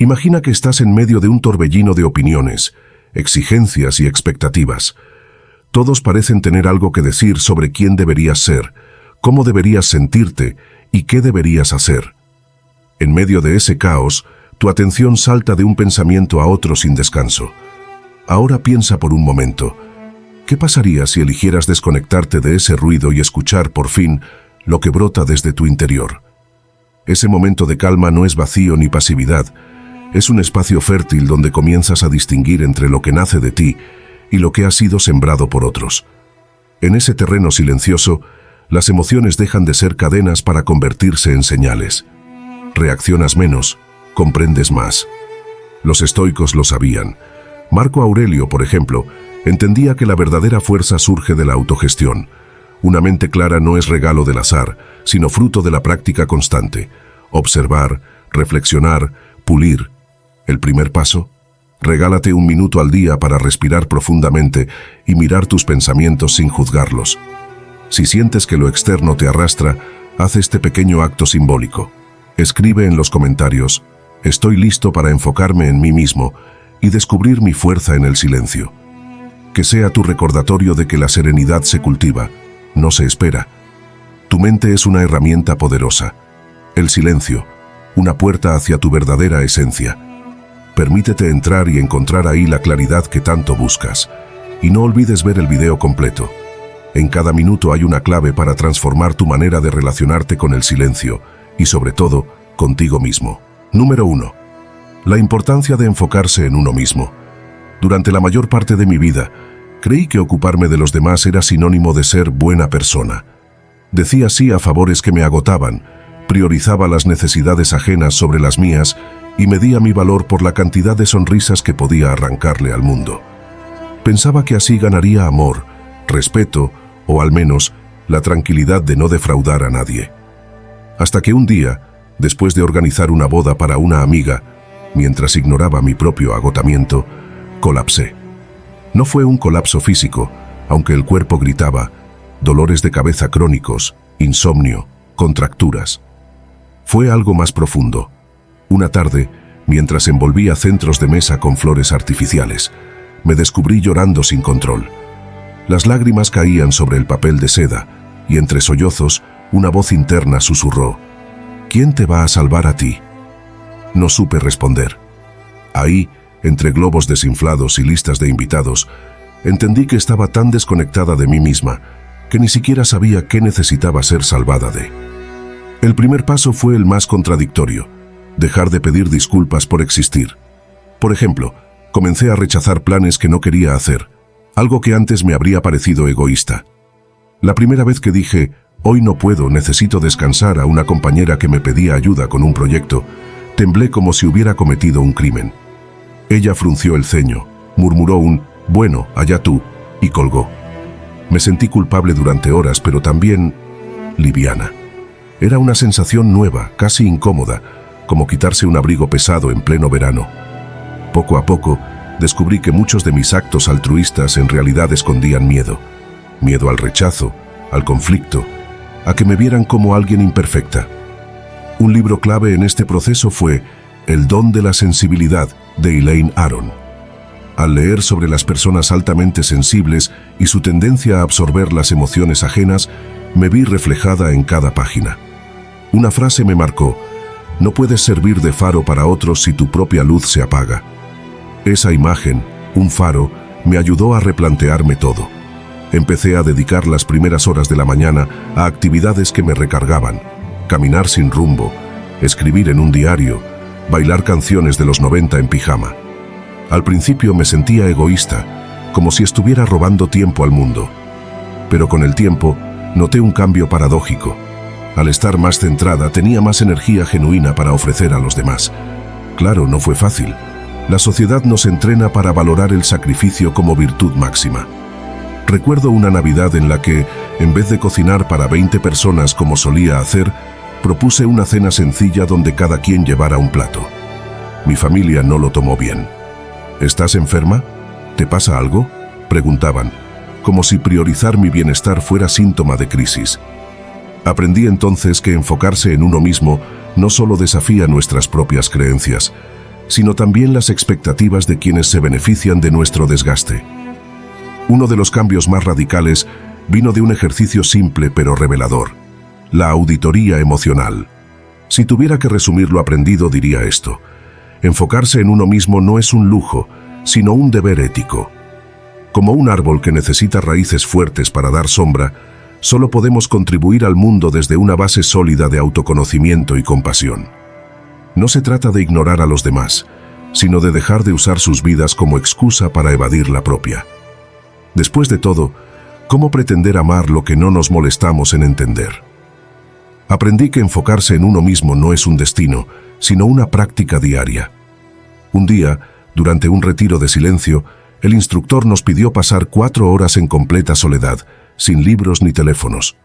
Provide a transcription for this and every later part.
Imagina que estás en medio de un torbellino de opiniones, exigencias y expectativas. Todos parecen tener algo que decir sobre quién deberías ser, cómo deberías sentirte y qué deberías hacer. En medio de ese caos, tu atención salta de un pensamiento a otro sin descanso. Ahora piensa por un momento. ¿Qué pasaría si eligieras desconectarte de ese ruido y escuchar, por fin, lo que brota desde tu interior? Ese momento de calma no es vacío ni pasividad. Es un espacio fértil donde comienzas a distinguir entre lo que nace de ti y lo que ha sido sembrado por otros. En ese terreno silencioso, las emociones dejan de ser cadenas para convertirse en señales. Reaccionas menos, comprendes más. Los estoicos lo sabían. Marco Aurelio, por ejemplo, entendía que la verdadera fuerza surge de la autogestión. Una mente clara no es regalo del azar, sino fruto de la práctica constante. Observar, reflexionar, pulir. El primer paso: regálate un minuto al día para respirar profundamente y mirar tus pensamientos sin juzgarlos. Si sientes que lo externo te arrastra, haz este pequeño acto simbólico. Escribe en los comentarios: estoy listo para enfocarme en mí mismo y descubrir mi fuerza en el silencio. Que sea tu recordatorio de que la serenidad se cultiva, no se espera. Tu mente es una herramienta poderosa. El silencio, una puerta hacia tu verdadera esencia. Permítete entrar y encontrar ahí la claridad que tanto buscas. Y no olvides ver el video completo. En cada minuto hay una clave para transformar tu manera de relacionarte con el silencio y, sobre todo, contigo mismo. Número 1. La importancia de enfocarse en uno mismo. Durante la mayor parte de mi vida, creí que ocuparme de los demás era sinónimo de ser buena persona. Decía sí a favores que me agotaban, priorizaba las necesidades ajenas sobre las mías y medía mi valor por la cantidad de sonrisas que podía arrancarle al mundo. Pensaba que así ganaría amor, respeto o al menos la tranquilidad de no defraudar a nadie. Hasta que un día, después de organizar una boda para una amiga, mientras ignoraba mi propio agotamiento, colapsé. No fue un colapso físico, aunque el cuerpo gritaba, dolores de cabeza crónicos, insomnio, contracturas. Fue algo más profundo. Una tarde, mientras envolvía centros de mesa con flores artificiales, me descubrí llorando sin control. Las lágrimas caían sobre el papel de seda, y entre sollozos, una voz interna susurró: ¿quién te va a salvar a ti? No supe responder. Ahí, entre globos desinflados y listas de invitados, entendí que estaba tan desconectada de mí misma que ni siquiera sabía qué necesitaba ser salvada de. El primer paso fue el más contradictorio: dejar de pedir disculpas por existir. Por ejemplo, comencé a rechazar planes que no quería hacer, algo que antes me habría parecido egoísta. La primera vez que dije, hoy no puedo, necesito descansar, a una compañera que me pedía ayuda con un proyecto, temblé como si hubiera cometido un crimen. Ella frunció el ceño, murmuró un «bueno, allá tú», y colgó. Me sentí culpable durante horas, pero también liviana. Era una sensación nueva, casi incómoda, como quitarse un abrigo pesado en pleno verano. Poco a poco, descubrí que muchos de mis actos altruistas en realidad escondían miedo. Miedo al rechazo, al conflicto, a que me vieran como alguien imperfecta. Un libro clave en este proceso fue El don de la sensibilidad, de Elaine Aron. Al leer sobre las personas altamente sensibles y su tendencia a absorber las emociones ajenas, me vi reflejada en cada página. Una frase me marcó: no puedes servir de faro para otros si tu propia luz se apaga. Esa imagen, un faro, me ayudó a replantearme todo. Empecé a dedicar las primeras horas de la mañana a actividades que me recargaban: caminar sin rumbo, escribir en un diario, bailar canciones de los 90 en pijama. Al principio me sentía egoísta, como si estuviera robando tiempo al mundo. Pero con el tiempo, noté un cambio paradójico. Al estar más centrada, tenía más energía genuina para ofrecer a los demás. Claro, no fue fácil. La sociedad nos entrena para valorar el sacrificio como virtud máxima. Recuerdo una Navidad en la que, en vez de cocinar para 20 personas como solía hacer, propuse una cena sencilla donde cada quien llevara un plato. Mi familia no lo tomó bien. ¿Estás enferma? ¿Te pasa algo?, preguntaban, como si priorizar mi bienestar fuera síntoma de crisis. Aprendí entonces que enfocarse en uno mismo no solo desafía nuestras propias creencias, sino también las expectativas de quienes se benefician de nuestro desgaste. Uno de los cambios más radicales vino de un ejercicio simple pero revelador: la auditoría emocional. Si tuviera que resumir lo aprendido, diría esto: enfocarse en uno mismo no es un lujo, sino un deber ético. Como un árbol que necesita raíces fuertes para dar sombra, solo podemos contribuir al mundo desde una base sólida de autoconocimiento y compasión. No se trata de ignorar a los demás, sino de dejar de usar sus vidas como excusa para evadir la propia. Después de todo, ¿cómo pretender amar lo que no nos molestamos en entender? Aprendí que enfocarse en uno mismo no es un destino, sino una práctica diaria. Un día, durante un retiro de silencio, el instructor nos pidió pasar 4 horas en completa soledad, sin libros ni teléfonos.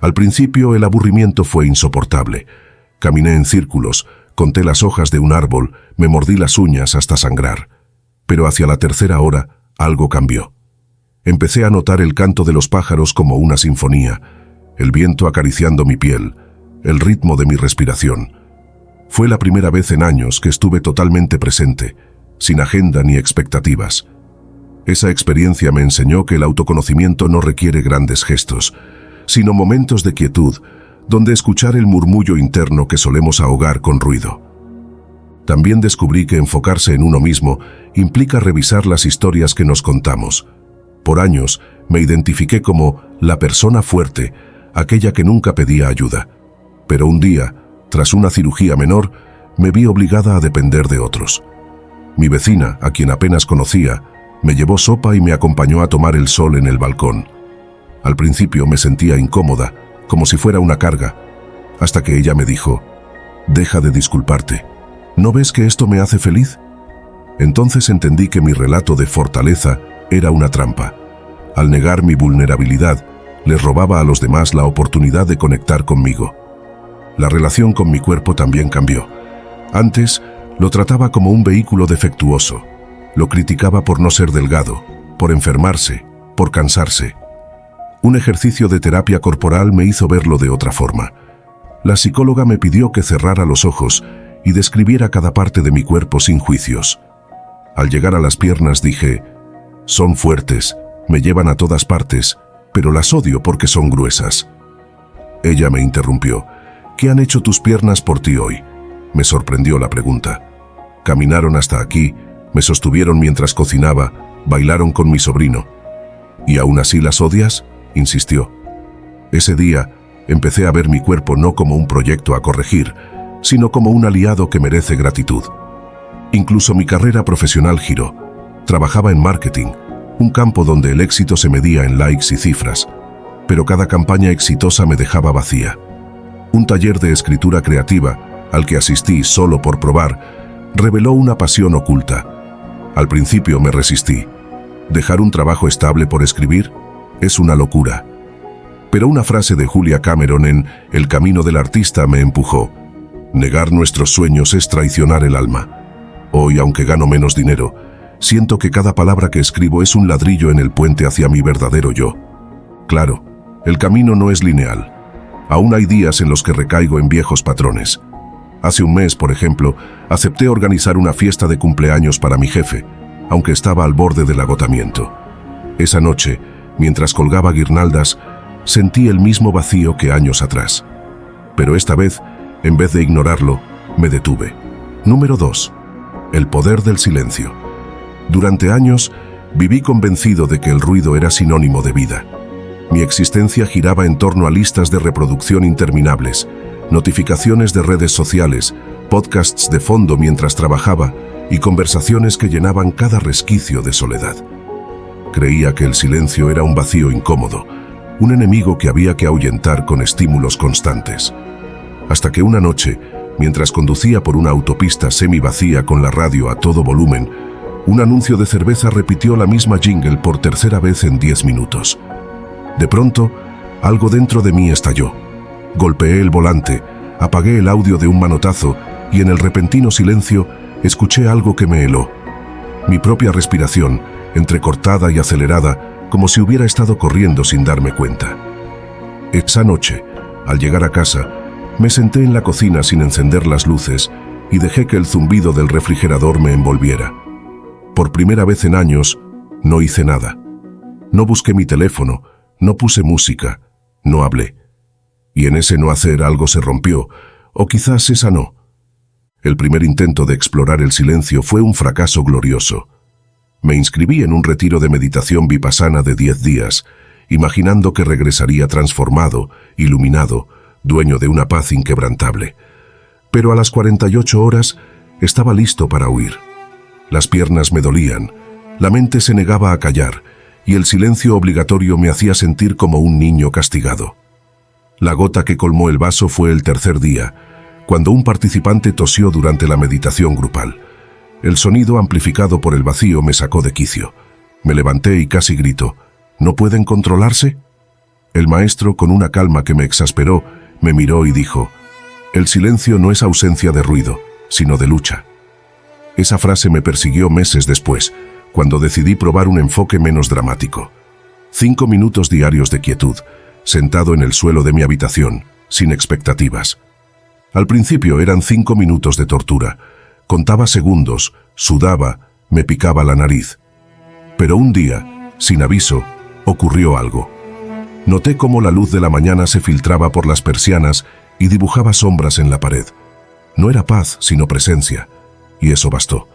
Al principio el aburrimiento fue insoportable. Caminé en círculos, conté las hojas de un árbol, me mordí las uñas hasta sangrar. Pero hacia la 3ª hora, algo cambió. Empecé a notar el canto de los pájaros como una sinfonía, el viento acariciando mi piel, el ritmo de mi respiración. Fue la primera vez en años que estuve totalmente presente, sin agenda ni expectativas. Esa experiencia me enseñó que el autoconocimiento no requiere grandes gestos, sino momentos de quietud, donde escuchar el murmullo interno que solemos ahogar con ruido. También descubrí que enfocarse en uno mismo implica revisar las historias que nos contamos. Por años me identifiqué como la persona fuerte, aquella que nunca pedía ayuda. Pero un día, tras una cirugía menor, me vi obligada a depender de otros. Mi vecina, a quien apenas conocía, me llevó sopa y me acompañó a tomar el sol en el balcón. Al principio me sentía incómoda, como si fuera una carga, hasta que ella me dijo: «Deja de disculparte. ¿No ves que esto me hace feliz?». Entonces entendí que mi relato de fortaleza era una trampa. Al negar mi vulnerabilidad, les robaba a los demás la oportunidad de conectar conmigo. La relación con mi cuerpo también cambió. Antes, lo trataba como un vehículo defectuoso. Lo criticaba por no ser delgado, por enfermarse, por cansarse. Un ejercicio de terapia corporal me hizo verlo de otra forma. La psicóloga me pidió que cerrara los ojos y describiera cada parte de mi cuerpo sin juicios. Al llegar a las piernas dije: «Son fuertes, me llevan a todas partes, pero las odio porque son gruesas». Ella me interrumpió: «¿Qué han hecho tus piernas por ti hoy?». Me sorprendió la pregunta. Caminaron hasta aquí, me sostuvieron mientras cocinaba, bailaron con mi sobrino. «¿Y aún así las odias?», insistió. Ese día empecé a ver mi cuerpo no como un proyecto a corregir, sino como un aliado que merece gratitud. Incluso mi carrera profesional giró. Trabajaba en marketing, un campo donde el éxito se medía en likes y cifras, pero cada campaña exitosa me dejaba vacía. Un taller de escritura creativa, al que asistí solo por probar, reveló una pasión oculta. Al principio me resistí. ¿Dejar un trabajo estable por escribir? Es una locura. Pero una frase de Julia Cameron en El camino del artista me empujó. Negar nuestros sueños es traicionar el alma. Hoy, aunque gano menos dinero, siento que cada palabra que escribo es un ladrillo en el puente hacia mi verdadero yo. Claro, el camino no es lineal. Aún hay días en los que recaigo en viejos patrones. Hace un mes, por ejemplo, acepté organizar una fiesta de cumpleaños para mi jefe, aunque estaba al borde del agotamiento. Esa noche, mientras colgaba guirnaldas, sentí el mismo vacío que años atrás. Pero esta vez, en vez de ignorarlo, me detuve. Número 2. El poder del silencio. Durante años, viví convencido de que el ruido era sinónimo de vida. Mi existencia giraba en torno a listas de reproducción interminables, notificaciones de redes sociales, podcasts de fondo mientras trabajaba y conversaciones que llenaban cada resquicio de soledad. Creía que el silencio era un vacío incómodo, un enemigo que había que ahuyentar con estímulos constantes. Hasta que una noche, mientras conducía por una autopista semivacía con la radio a todo volumen, un anuncio de cerveza repitió la misma jingle por 3ª vez en 10 minutos. De pronto, algo dentro de mí estalló. Golpeé el volante, apagué el audio de un manotazo y en el repentino silencio escuché algo que me heló. Mi propia respiración, entrecortada y acelerada, como si hubiera estado corriendo sin darme cuenta. Esa noche, al llegar a casa, me senté en la cocina sin encender las luces y dejé que el zumbido del refrigerador me envolviera. Por primera vez en años, no hice nada. No busqué mi teléfono, no puse música, no hablé. Y en ese no hacer algo se rompió, o quizás esa no. El primer intento de explorar el silencio fue un fracaso glorioso. Me inscribí en un retiro de meditación vipassana de 10 días, imaginando que regresaría transformado, iluminado, dueño de una paz inquebrantable. Pero a las 48 horas estaba listo para huir. Las piernas me dolían, la mente se negaba a callar, y el silencio obligatorio me hacía sentir como un niño castigado. La gota que colmó el vaso fue el tercer día, cuando un participante tosió durante la meditación grupal. El sonido amplificado por el vacío me sacó de quicio. Me levanté y casi grito: ¿no pueden controlarse? El maestro, con una calma que me exasperó, me miró y dijo: el silencio no es ausencia de ruido, sino de lucha. Esa frase me persiguió meses después, cuando decidí probar un enfoque menos dramático. 5 minutos diarios de quietud, sentado en el suelo de mi habitación, sin expectativas. Al principio eran 5 minutos de tortura. Contaba segundos, sudaba, me picaba la nariz. Pero un día, sin aviso, ocurrió algo. Noté cómo la luz de la mañana se filtraba por las persianas y dibujaba sombras en la pared. No era paz, sino presencia, y eso bastó.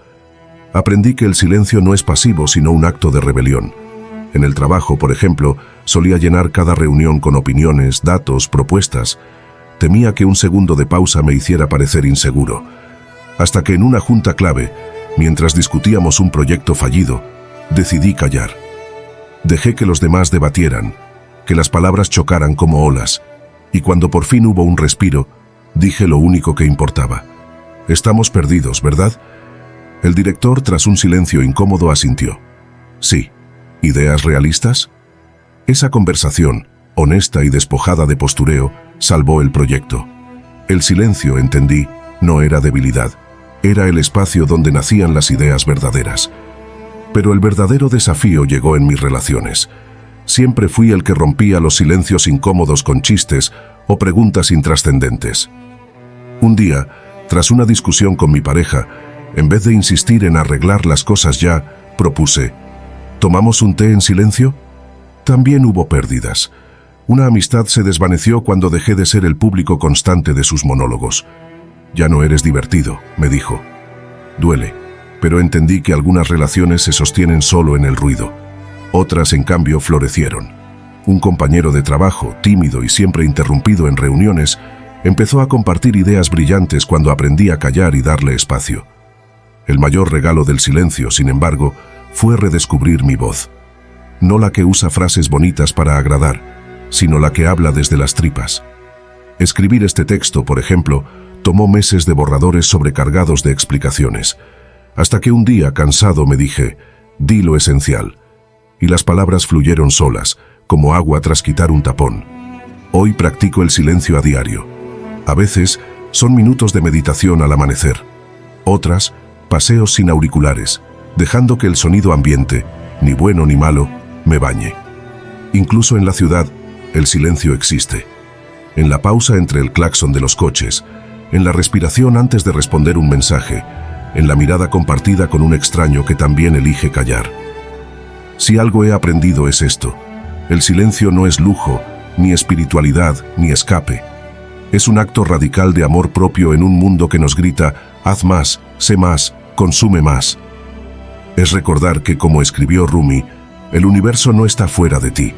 Aprendí que el silencio no es pasivo, sino un acto de rebelión. En el trabajo, por ejemplo, solía llenar cada reunión con opiniones, datos, propuestas. Temía que un segundo de pausa me hiciera parecer inseguro. Hasta que en una junta clave, mientras discutíamos un proyecto fallido, decidí callar. Dejé que los demás debatieran, que las palabras chocaran como olas, y cuando por fin hubo un respiro, dije lo único que importaba. Estamos perdidos, ¿verdad? El director, tras un silencio incómodo, asintió. Sí. ¿Ideas realistas? Esa conversación, honesta y despojada de postureo, salvó el proyecto. El silencio, entendí, no era debilidad, era el espacio donde nacían las ideas verdaderas. Pero el verdadero desafío llegó en mis relaciones. Siempre fui el que rompía los silencios incómodos con chistes o preguntas intrascendentes. Un día, tras una discusión con mi pareja, en vez de insistir en arreglar las cosas ya, propuse: ¿tomamos un té en silencio? También hubo pérdidas. Una amistad se desvaneció cuando dejé de ser el público constante de sus monólogos. Ya no eres divertido, me dijo. Duele, pero entendí que algunas relaciones se sostienen solo en el ruido. Otras, en cambio, florecieron. Un compañero de trabajo, tímido y siempre interrumpido en reuniones, empezó a compartir ideas brillantes cuando aprendí a callar y darle espacio. El mayor regalo del silencio, sin embargo, fue redescubrir mi voz. No la que usa frases bonitas para agradar, sino la que habla desde las tripas. Escribir este texto, por ejemplo, tomó meses de borradores sobrecargados de explicaciones, hasta que un día, cansado, me dije: di lo esencial. Y las palabras fluyeron solas, como agua tras quitar un tapón. Hoy practico el silencio a diario. A veces son minutos de meditación al amanecer. Otras, paseos sin auriculares, dejando que el sonido ambiente, ni bueno ni malo, me bañe. Incluso en la ciudad, el silencio existe. En la pausa entre el claxon de los coches, en la respiración antes de responder un mensaje, en la mirada compartida con un extraño que también elige callar. Si algo he aprendido es esto: el silencio no es lujo, ni espiritualidad, ni escape. Es un acto radical de amor propio en un mundo que nos grita: haz más, sé más, consume más. Es recordar que, como escribió Rumi, el universo no está fuera de ti.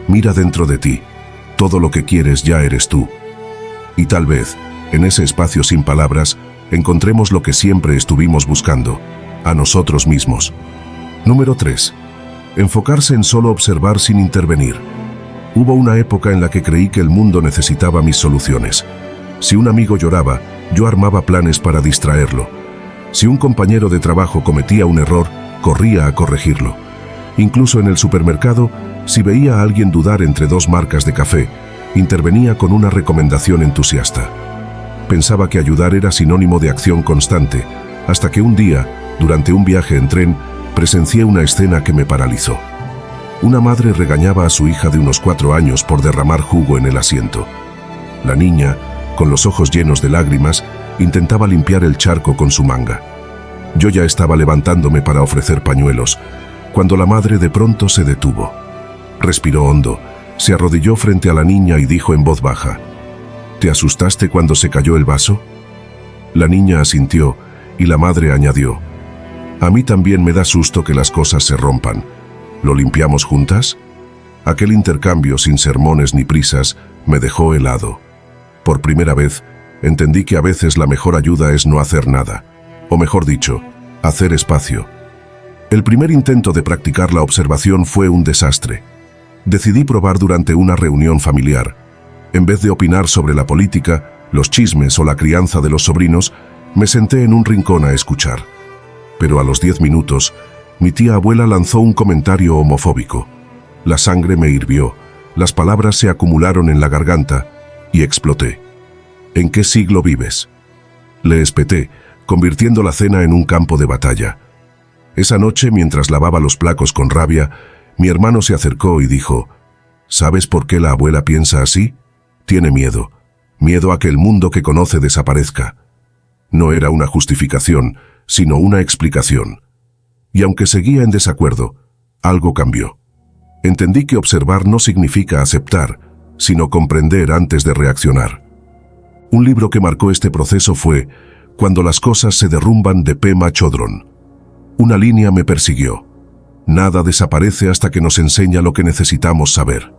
Mira dentro de ti. Todo lo que quieres ya eres tú. Y tal vez, en ese espacio sin palabras, encontremos lo que siempre estuvimos buscando: a nosotros mismos. Número 3. Enfocarse en solo observar sin intervenir. Hubo una época en la que creí que el mundo necesitaba mis soluciones. Si un amigo lloraba, yo armaba planes para distraerlo. Si un compañero de trabajo cometía un error, corría a corregirlo. Incluso en el supermercado, si veía a alguien dudar entre 2 marcas de café, intervenía con una recomendación entusiasta. Pensaba que ayudar era sinónimo de acción constante, hasta que un día, durante un viaje en tren, presencié una escena que me paralizó. Una madre regañaba a su hija de unos 4 años por derramar jugo en el asiento. La niña, con los ojos llenos de lágrimas, Intentaba limpiar el charco con su manga. Yo ya estaba levantándome para ofrecer pañuelos, cuando la madre de pronto se detuvo. Respiró hondo, se arrodilló frente a la niña y dijo en voz baja: ¿Te asustaste cuando se cayó el vaso? La niña asintió y la madre añadió: a mí también me da susto que las cosas se rompan. ¿Lo limpiamos juntas? Aquel intercambio sin sermones ni prisas me dejó helado. Por primera vez, entendí que a veces la mejor ayuda es no hacer nada, o mejor dicho, hacer espacio. El primer intento de practicar la observación fue un desastre. Decidí probar durante una reunión familiar. En vez de opinar sobre la política, los chismes o la crianza de los sobrinos, me senté en un rincón a escuchar. Pero a los 10 minutos, mi tía abuela lanzó un comentario homofóbico. La sangre me hirvió, las palabras se acumularon en la garganta y exploté. ¿En qué siglo vives?, le espeté, convirtiendo la cena en un campo de batalla. Esa noche, mientras lavaba los platos con rabia, mi hermano se acercó y dijo: ¿sabes por qué la abuela piensa así? Tiene miedo. Miedo a que el mundo que conoce desaparezca. No era una justificación, sino una explicación. Y aunque seguía en desacuerdo, algo cambió. Entendí que observar no significa aceptar, sino comprender antes de reaccionar. Un libro que marcó este proceso fue Cuando las cosas se derrumban, de Pema Chodron. Una línea me persiguió: nada desaparece hasta que nos enseña lo que necesitamos saber.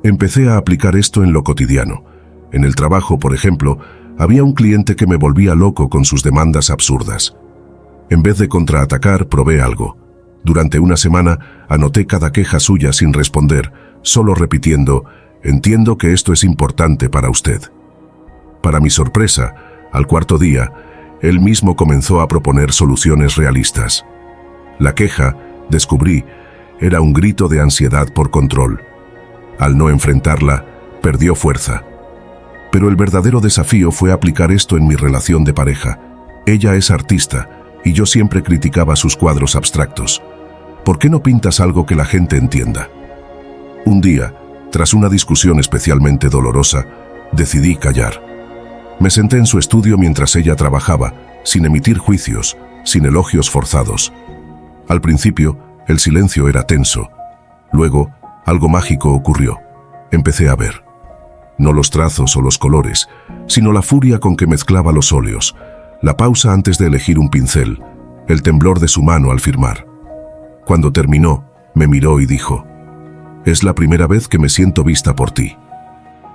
Empecé a aplicar esto en lo cotidiano. En el trabajo, por ejemplo, había un cliente que me volvía loco con sus demandas absurdas. En vez de contraatacar, probé algo. Durante una semana anoté cada queja suya sin responder, solo repitiendo: entiendo que esto es importante para usted. Para mi sorpresa, al cuarto día, él mismo comenzó a proponer soluciones realistas. La queja, descubrí, era un grito de ansiedad por control. Al no enfrentarla, perdió fuerza. Pero el verdadero desafío fue aplicar esto en mi relación de pareja. Ella es artista, y yo siempre criticaba sus cuadros abstractos. ¿Por qué no pintas algo que la gente entienda? Un día, tras una discusión especialmente dolorosa, decidí callar. Me senté en su estudio mientras ella trabajaba, sin emitir juicios, sin elogios forzados. Al principio, el silencio era tenso. Luego, algo mágico ocurrió. Empecé a ver. No los trazos o los colores, sino la furia con que mezclaba los óleos, la pausa antes de elegir un pincel, el temblor de su mano al firmar. Cuando terminó, me miró y dijo: es la primera vez que me siento vista por ti.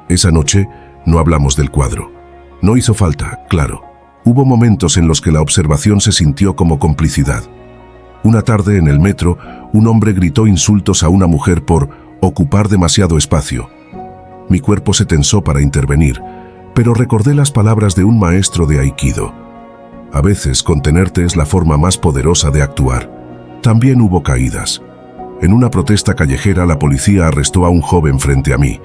Esa noche no hablamos del cuadro. No hizo falta, claro. Hubo momentos en los que la observación se sintió como complicidad. Una tarde en el metro, un hombre gritó insultos a una mujer por ocupar demasiado espacio. Mi cuerpo se tensó para intervenir, pero recordé las palabras de un maestro de Aikido: a veces contenerte es la forma más poderosa de actuar. También hubo caídas. En una protesta callejera, la policía arrestó a un joven frente a mí.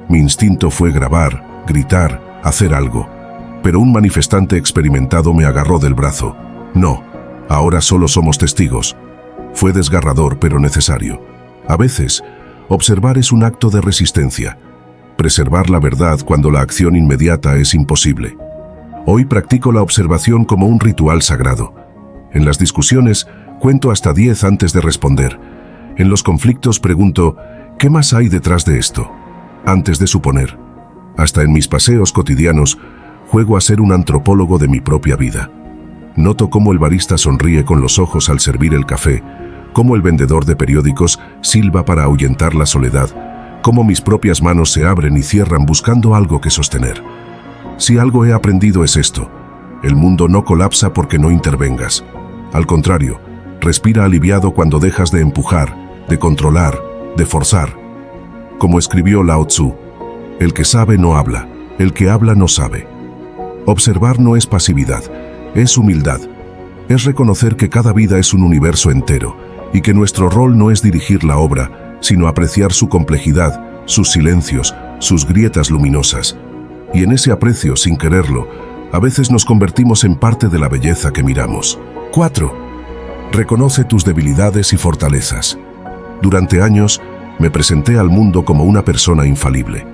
Mi instinto fue grabar, gritar, hacer algo. Pero un manifestante experimentado me agarró del brazo. No, ahora solo somos testigos. Fue desgarrador, pero necesario. A veces, observar es un acto de resistencia. Preservar la verdad cuando la acción inmediata es imposible. Hoy practico la observación como un ritual sagrado. En las discusiones, cuento hasta 10 antes de responder. En los conflictos pregunto: ¿qué más hay detrás de esto?, antes de suponer. Hasta en mis paseos cotidianos, juego a ser un antropólogo de mi propia vida. Noto cómo el barista sonríe con los ojos al servir el café, cómo el vendedor de periódicos silba para ahuyentar la soledad, cómo mis propias manos se abren y cierran buscando algo que sostener. Si algo he aprendido es esto: el mundo no colapsa porque no intervengas. Al contrario, respira aliviado cuando dejas de empujar, de controlar, de forzar. Como escribió Lao Tzu: el que sabe no habla, el que habla no sabe. Observar no es pasividad, es humildad. Es reconocer que cada vida es un universo entero y que nuestro rol no es dirigir la obra, sino apreciar su complejidad, sus silencios, sus grietas luminosas. Y en ese aprecio, sin quererlo, a veces nos convertimos en parte de la belleza que miramos. 4. Reconoce tus debilidades y fortalezas. Durante años, me presenté al mundo como una persona infalible.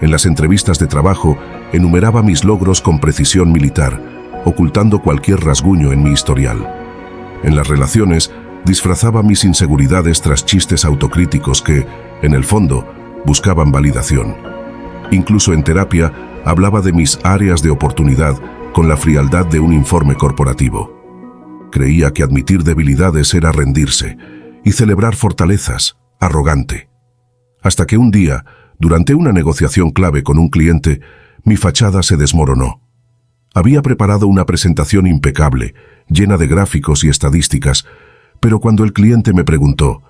En las entrevistas de trabajo, enumeraba mis logros con precisión militar, ocultando cualquier rasguño en mi historial. En las relaciones, disfrazaba mis inseguridades tras chistes autocríticos que, en el fondo, buscaban validación. Incluso en terapia, hablaba de mis áreas de oportunidad con la frialdad de un informe corporativo. Creía que admitir debilidades era rendirse y celebrar fortalezas, arrogante. Hasta que un día, durante una negociación clave con un cliente, mi fachada se desmoronó. Había preparado una presentación impecable, llena de gráficos y estadísticas, pero cuando el cliente me preguntó,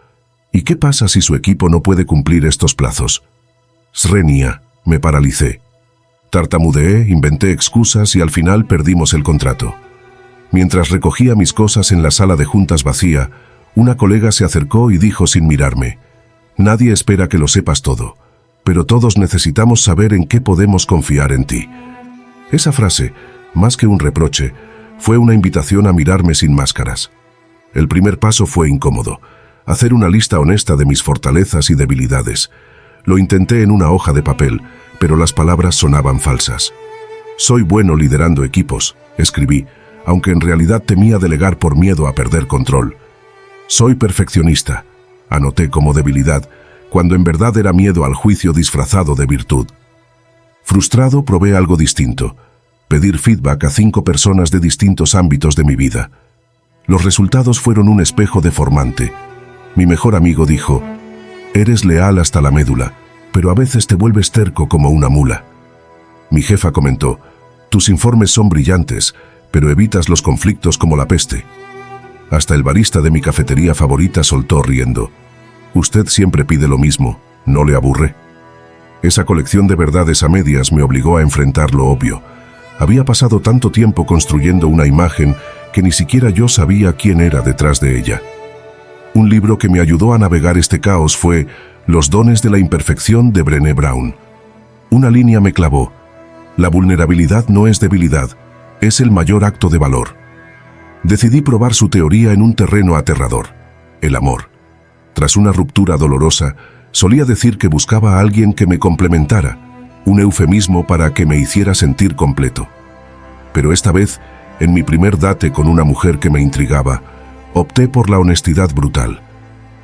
¿y qué pasa si su equipo no puede cumplir estos plazos? Srenia, me paralicé. Tartamudeé, inventé excusas y al final perdimos el contrato. Mientras recogía mis cosas en la sala de juntas vacía, una colega se acercó y dijo sin mirarme, «Nadie espera que lo sepas todo, pero todos necesitamos saber en qué podemos confiar en ti». Esa frase, más que un reproche, fue una invitación a mirarme sin máscaras. El primer paso fue incómodo, hacer una lista honesta de mis fortalezas y debilidades. Lo intenté en una hoja de papel, pero las palabras sonaban falsas. «Soy bueno liderando equipos», escribí, aunque en realidad temía delegar por miedo a perder control. «Soy perfeccionista», anoté como debilidad, cuando en verdad era miedo al juicio disfrazado de virtud. Frustrado, probé algo distinto, pedir feedback a 5 personas de distintos ámbitos de mi vida. Los resultados fueron un espejo deformante. Mi mejor amigo dijo, «Eres leal hasta la médula, pero a veces te vuelves terco como una mula». Mi jefa comentó, «Tus informes son brillantes, pero evitas los conflictos como la peste». Hasta el barista de mi cafetería favorita soltó riendo, «Usted siempre pide lo mismo, ¿no le aburre?». Esa colección de verdades a medias me obligó a enfrentar lo obvio. Había pasado tanto tiempo construyendo una imagen que ni siquiera yo sabía quién era detrás de ella. Un libro que me ayudó a navegar este caos fue Los dones de la imperfección de Brené Brown. Una línea me clavó. La vulnerabilidad no es debilidad, es el mayor acto de valor. Decidí probar su teoría en un terreno aterrador, el amor. Tras una ruptura dolorosa, solía decir que buscaba a alguien que me complementara, un eufemismo para que me hiciera sentir completo. Pero esta vez, en mi primer date con una mujer que me intrigaba, opté por la honestidad brutal.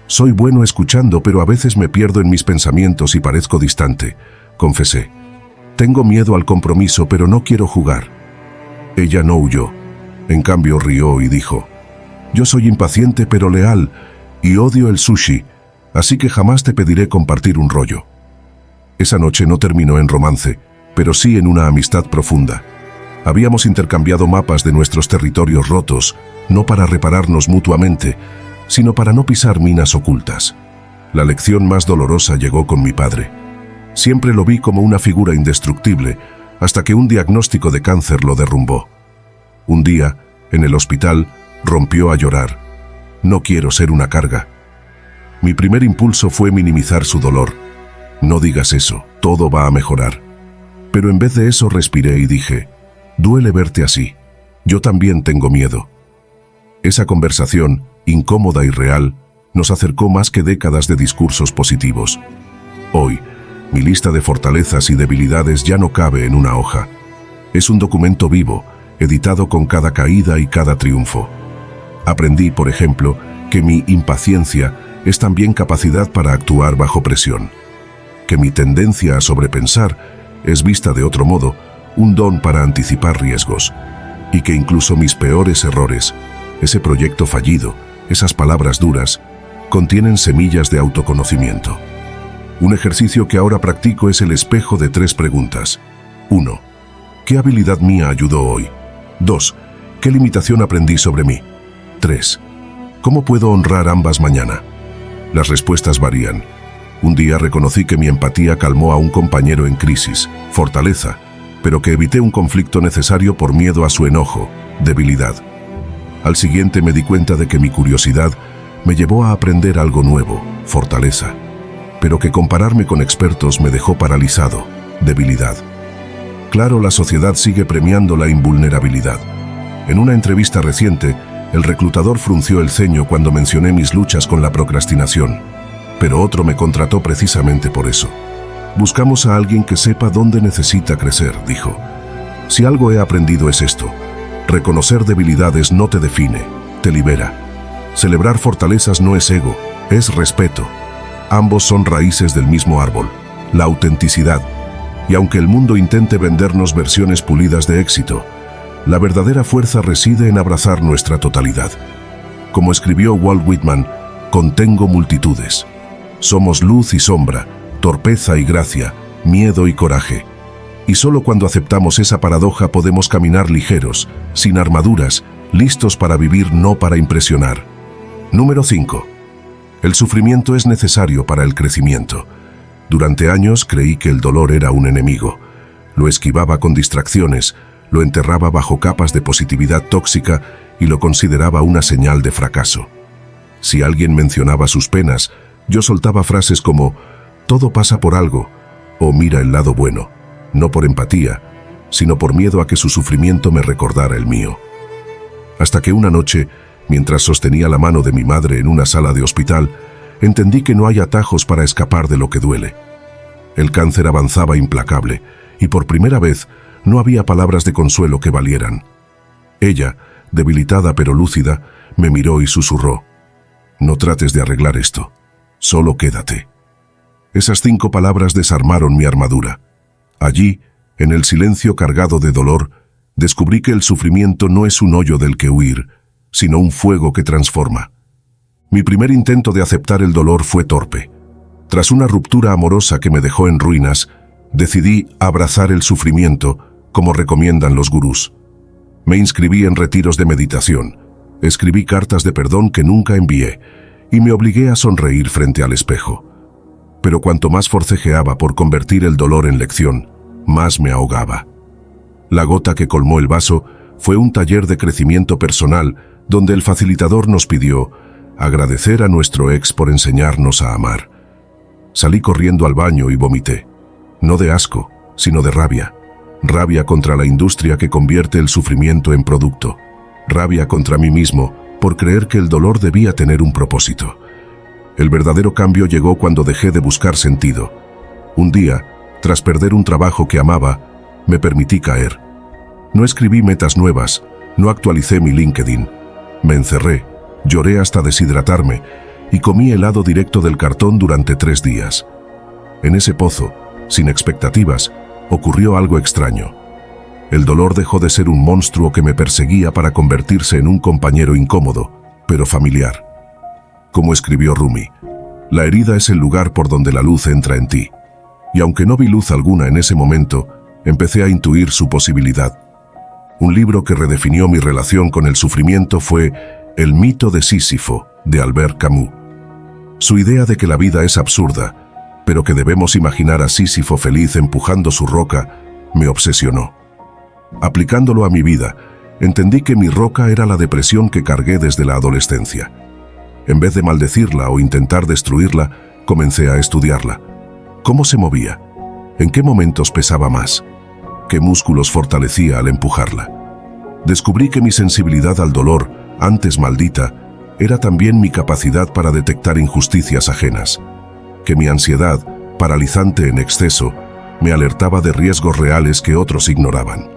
«Soy bueno escuchando, pero a veces me pierdo en mis pensamientos y parezco distante», confesé. «Tengo miedo al compromiso, pero no quiero jugar». Ella no huyó. En cambio rió y dijo, «Yo soy impaciente pero leal y odio el sushi, así que jamás te pediré compartir un rollo». Esa noche no terminó en romance, pero sí en una amistad profunda. Habíamos intercambiado mapas de nuestros territorios rotos, no para repararnos mutuamente, sino para no pisar minas ocultas. La lección más dolorosa llegó con mi padre. Siempre lo vi como una figura indestructible, hasta que un diagnóstico de cáncer lo derrumbó. Un día, en el hospital, rompió a llorar. «No quiero ser una carga». Mi primer impulso fue minimizar su dolor. «No digas eso, todo va a mejorar». Pero en vez de eso respiré y dije, «Duele verte así. Yo también tengo miedo». Esa conversación, incómoda y real, nos acercó más que décadas de discursos positivos. Hoy, mi lista de fortalezas y debilidades ya no cabe en una hoja. Es un documento vivo, editado con cada caída y cada triunfo. Aprendí, por ejemplo, que mi impaciencia es también capacidad para actuar bajo presión. Que mi tendencia a sobrepensar es, vista de otro modo, un don para anticipar riesgos. Y que incluso mis peores errores, ese proyecto fallido, esas palabras duras, contienen semillas de autoconocimiento. Un ejercicio que ahora practico es el espejo de 3 preguntas. 1. ¿Qué habilidad mía ayudó hoy? 2. ¿Qué limitación aprendí sobre mí? 3. ¿Cómo puedo honrar ambas mañana? Las respuestas varían. Un día reconocí que mi empatía calmó a un compañero en crisis, fortaleza, pero que evité un conflicto necesario por miedo a su enojo, debilidad. Al siguiente me di cuenta de que mi curiosidad me llevó a aprender algo nuevo, fortaleza, pero que compararme con expertos me dejó paralizado, debilidad. Claro, la sociedad sigue premiando la invulnerabilidad. En una entrevista reciente, el reclutador frunció el ceño cuando mencioné mis luchas con la procrastinación, pero otro me contrató precisamente por eso. Buscamos a alguien que sepa dónde necesita crecer, dijo. Si algo he aprendido es esto. Reconocer debilidades no te define, te libera. Celebrar fortalezas no es ego, es respeto. Ambos son raíces del mismo árbol, la autenticidad. Y aunque el mundo intente vendernos versiones pulidas de éxito, la verdadera fuerza reside en abrazar nuestra totalidad. Como escribió Walt Whitman, contengo multitudes. Somos luz y sombra, torpeza y gracia, miedo y coraje. Y solo cuando aceptamos esa paradoja podemos caminar ligeros, sin armaduras, listos para vivir, no para impresionar. Número 5. El sufrimiento es necesario para el crecimiento. Durante años creí que el dolor era un enemigo. Lo esquivaba con distracciones, lo enterraba bajo capas de positividad tóxica y lo consideraba una señal de fracaso. Si alguien mencionaba sus penas, yo soltaba frases como «todo pasa por algo» o «mira el lado bueno», no por empatía, sino por miedo a que su sufrimiento me recordara el mío. Hasta que una noche, mientras sostenía la mano de mi madre en una sala de hospital, entendí que no hay atajos para escapar de lo que duele. El cáncer avanzaba implacable, y por primera vez no había palabras de consuelo que valieran. Ella, debilitada pero lúcida, me miró y susurró: «No trates de arreglar esto, solo quédate». Esas 5 palabras desarmaron mi armadura. Allí, en el silencio cargado de dolor, descubrí que el sufrimiento no es un hoyo del que huir, sino un fuego que transforma. Mi primer intento de aceptar el dolor fue torpe. Tras una ruptura amorosa que me dejó en ruinas, decidí abrazar el sufrimiento, como recomiendan los gurús. Me inscribí en retiros de meditación, escribí cartas de perdón que nunca envié, y me obligué a sonreír frente al espejo. Pero cuanto más forcejeaba por convertir el dolor en lección, más me ahogaba. La gota que colmó el vaso fue un taller de crecimiento personal donde el facilitador nos pidió agradecer a nuestro ex por enseñarnos a amar. Salí corriendo al baño y vomité, no de asco, sino de rabia. Rabia contra la industria que convierte el sufrimiento en producto. Rabia contra mí mismo por creer que el dolor debía tener un propósito. El verdadero cambio llegó cuando dejé de buscar sentido. Un día, tras perder un trabajo que amaba, me permití caer. No escribí metas nuevas, no actualicé mi LinkedIn. Me encerré, lloré hasta deshidratarme y comí helado directo del cartón durante 3 días. En ese pozo, sin expectativas, ocurrió algo extraño. El dolor dejó de ser un monstruo que me perseguía para convertirse en un compañero incómodo, pero familiar. Como escribió Rumi, la herida es el lugar por donde la luz entra en ti. Y aunque no vi luz alguna en ese momento, empecé a intuir su posibilidad. Un libro que redefinió mi relación con el sufrimiento fue El mito de Sísifo, de Albert Camus. Su idea de que la vida es absurda, pero que debemos imaginar a Sísifo feliz empujando su roca, me obsesionó. Aplicándolo a mi vida, entendí que mi roca era la depresión que cargué desde la adolescencia. En vez de maldecirla o intentar destruirla, comencé a estudiarla. ¿Cómo se movía? ¿En qué momentos pesaba más? ¿Qué músculos fortalecía al empujarla? Descubrí que mi sensibilidad al dolor, antes maldita, era también mi capacidad para detectar injusticias ajenas. Que mi ansiedad, paralizante en exceso, me alertaba de riesgos reales que otros ignoraban.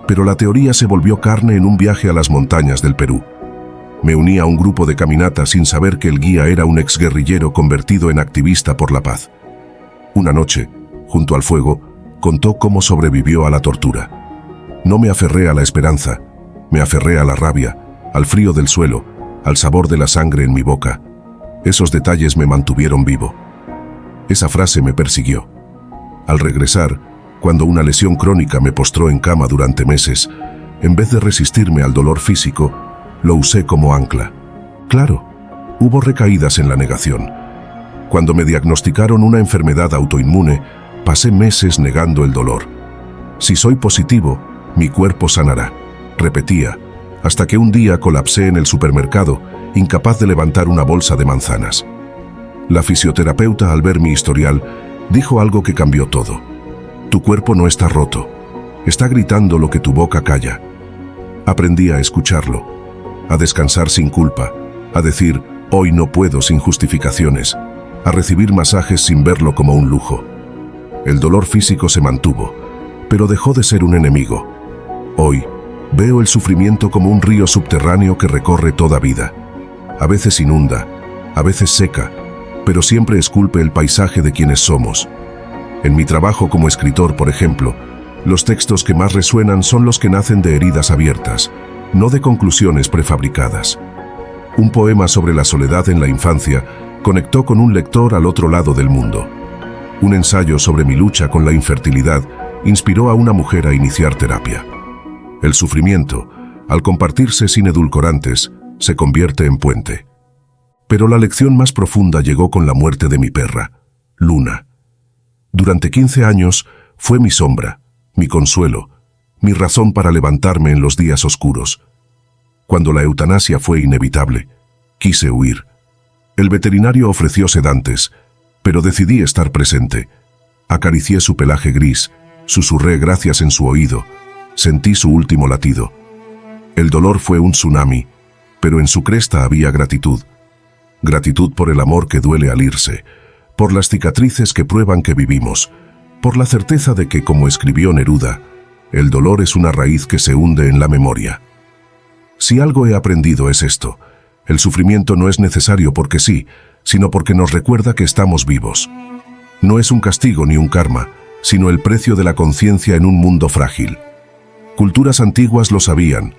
Pero la teoría se volvió carne en un viaje a las montañas del Perú. Me uní a un grupo de caminata sin saber que el guía era un exguerrillero convertido en activista por la paz. Una noche, junto al fuego, contó cómo sobrevivió a la tortura. No me aferré a la esperanza, me aferré a la rabia, al frío del suelo, al sabor de la sangre en mi boca. Esos detalles me mantuvieron vivo. Esa frase me persiguió. Al regresar, cuando una lesión crónica me postró en cama durante meses, en vez de resistirme al dolor físico, lo usé como ancla. Claro, hubo recaídas en la negación. Cuando me diagnosticaron una enfermedad autoinmune, pasé meses negando el dolor. Si soy positivo, mi cuerpo sanará, repetía, hasta que un día colapsé en el supermercado, incapaz de levantar una bolsa de manzanas. La fisioterapeuta, al ver mi historial, dijo algo que cambió todo. Tu cuerpo no está roto, está gritando lo que tu boca calla. Aprendí a escucharlo, a descansar sin culpa, a decir, hoy no puedo sin justificaciones, a recibir masajes sin verlo como un lujo. El dolor físico se mantuvo, pero dejó de ser un enemigo. Hoy, veo el sufrimiento como un río subterráneo que recorre toda vida. A veces inunda, a veces seca, pero siempre esculpe el paisaje de quienes somos. En mi trabajo como escritor, por ejemplo, los textos que más resuenan son los que nacen de heridas abiertas, no de conclusiones prefabricadas. Un poema sobre la soledad en la infancia conectó con un lector al otro lado del mundo. Un ensayo sobre mi lucha con la infertilidad inspiró a una mujer a iniciar terapia. El sufrimiento, al compartirse sin edulcorantes, se convierte en puente. Pero la lección más profunda llegó con la muerte de mi perra, Luna. Durante 15 años fue mi sombra, mi consuelo, mi razón para levantarme en los días oscuros. Cuando la eutanasia fue inevitable, quise huir. El veterinario ofreció sedantes, pero decidí estar presente. Acaricié su pelaje gris, susurré gracias en su oído, sentí su último latido. El dolor fue un tsunami, pero en su cresta había gratitud. Gratitud por el amor que duele al irse, por las cicatrices que prueban que vivimos, por la certeza de que, como escribió Neruda, el dolor es una raíz que se hunde en la memoria. Si algo he aprendido es esto: el sufrimiento no es necesario porque sí, sino porque nos recuerda que estamos vivos. No es un castigo ni un karma, sino el precio de la conciencia en un mundo frágil. Culturas antiguas lo sabían.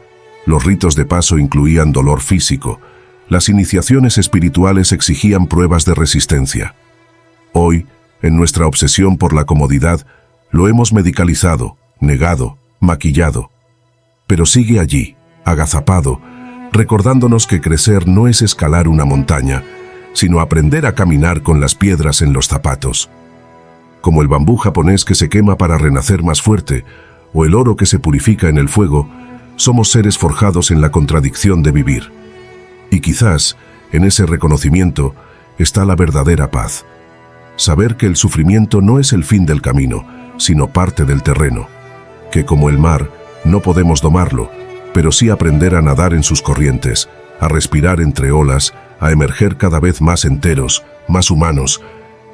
Los ritos de paso incluían dolor físico. Las iniciaciones espirituales exigían pruebas de resistencia. Hoy, en nuestra obsesión por la comodidad, lo hemos medicalizado, negado, maquillado. Pero sigue allí, agazapado, recordándonos que crecer no es escalar una montaña, sino aprender a caminar con las piedras en los zapatos. Como el bambú japonés que se quema para renacer más fuerte, o el oro que se purifica en el fuego, somos seres forjados en la contradicción de vivir. Y quizás, en ese reconocimiento, está la verdadera paz. Saber que el sufrimiento no es el fin del camino, sino parte del terreno. Que como el mar, no podemos domarlo, pero sí aprender a nadar en sus corrientes, a respirar entre olas, a emerger cada vez más enteros, más humanos,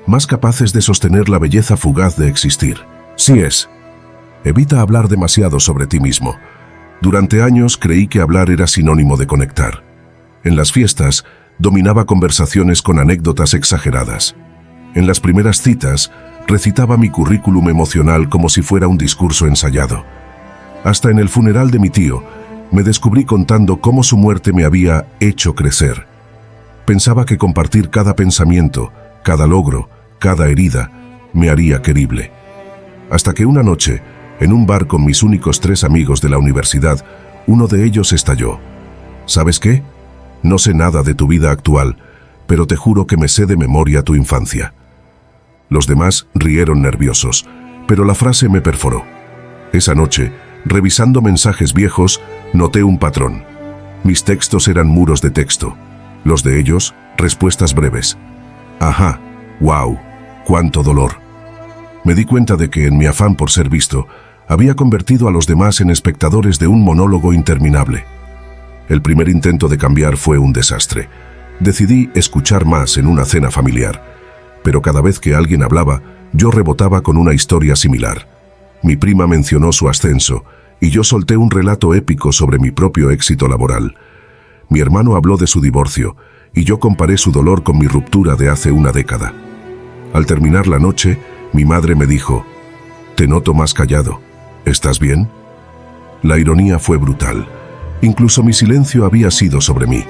más capaces de sostener la belleza fugaz de existir. Sí es. Evita hablar demasiado sobre ti mismo. Durante años creí que hablar era sinónimo de conectar. En las fiestas, dominaba conversaciones con anécdotas exageradas. En las primeras citas, recitaba mi currículum emocional como si fuera un discurso ensayado. Hasta en el funeral de mi tío, me descubrí contando cómo su muerte me había hecho crecer. Pensaba que compartir cada pensamiento, cada logro, cada herida, me haría querible. Hasta que una noche, en un bar con mis únicos 3 amigos de la universidad, uno de ellos estalló. ¿Sabes qué? No sé nada de tu vida actual, pero te juro que me sé de memoria tu infancia. Los demás rieron nerviosos, pero la frase me perforó. Esa noche, revisando mensajes viejos, noté un patrón. Mis textos eran muros de texto. Los de ellos, respuestas breves. Ajá, wow, cuánto dolor. Me di cuenta de que, en mi afán por ser visto, había convertido a los demás en espectadores de un monólogo interminable. El primer intento de cambiar fue un desastre. Decidí escuchar más en una cena familiar, pero cada vez que alguien hablaba, yo rebotaba con una historia similar. Mi prima mencionó su ascenso, y yo solté un relato épico sobre mi propio éxito laboral. Mi hermano habló de su divorcio, y yo comparé su dolor con mi ruptura de hace una década. Al terminar la noche, mi madre me dijo: «Te noto más callado. ¿Estás bien?». La ironía fue brutal. Incluso mi silencio había sido sobre mí.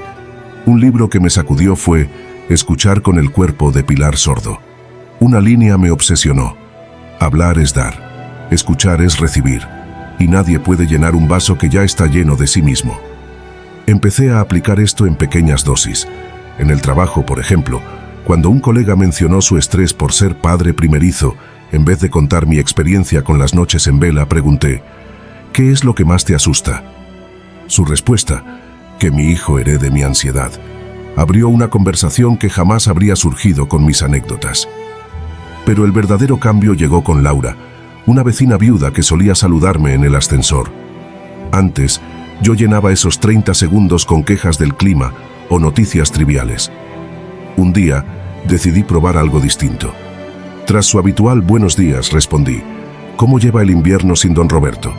Un libro que me sacudió fue Escuchar con el cuerpo, de Pilar Sordo. Una línea me obsesionó. Hablar es dar. Escuchar es recibir. Y nadie puede llenar un vaso que ya está lleno de sí mismo. Empecé a aplicar esto en pequeñas dosis. En el trabajo, por ejemplo, cuando un colega mencionó su estrés por ser padre primerizo, en vez de contar mi experiencia con las noches en vela, pregunté: «¿Qué es lo que más te asusta?». Su respuesta, que mi hijo herede mi ansiedad, abrió una conversación que jamás habría surgido con mis anécdotas. Pero el verdadero cambio llegó con Laura, una vecina viuda que solía saludarme en el ascensor. Antes, yo llenaba esos 30 segundos con quejas del clima o noticias triviales. Un día, decidí probar algo distinto. Tras su habitual buenos días, respondí: ¿cómo lleva el invierno sin don Roberto?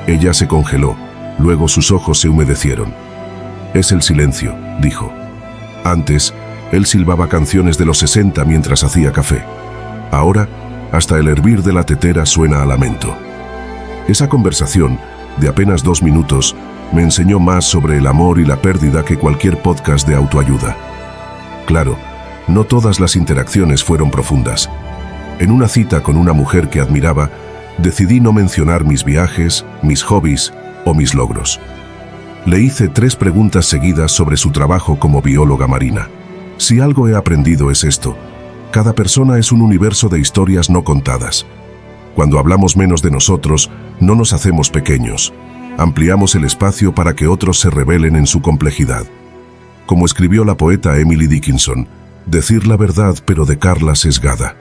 Ella se congeló, luego sus ojos se humedecieron. Es el silencio, dijo. Antes, él silbaba canciones de los 60 mientras hacía café. Ahora, hasta el hervir de la tetera suena a lamento. Esa conversación, de apenas 2 minutos, me enseñó más sobre el amor y la pérdida que cualquier podcast de autoayuda. Claro, no todas las interacciones fueron profundas. En una cita con una mujer que admiraba, decidí no mencionar mis viajes, mis hobbies o mis logros. Le hice 3 preguntas seguidas sobre su trabajo como bióloga marina. Si algo he aprendido es esto: cada persona es un universo de historias no contadas. Cuando hablamos menos de nosotros, no nos hacemos pequeños. Ampliamos el espacio para que otros se revelen en su complejidad. Como escribió la poeta Emily Dickinson, decir la verdad pero de Carla sesgada.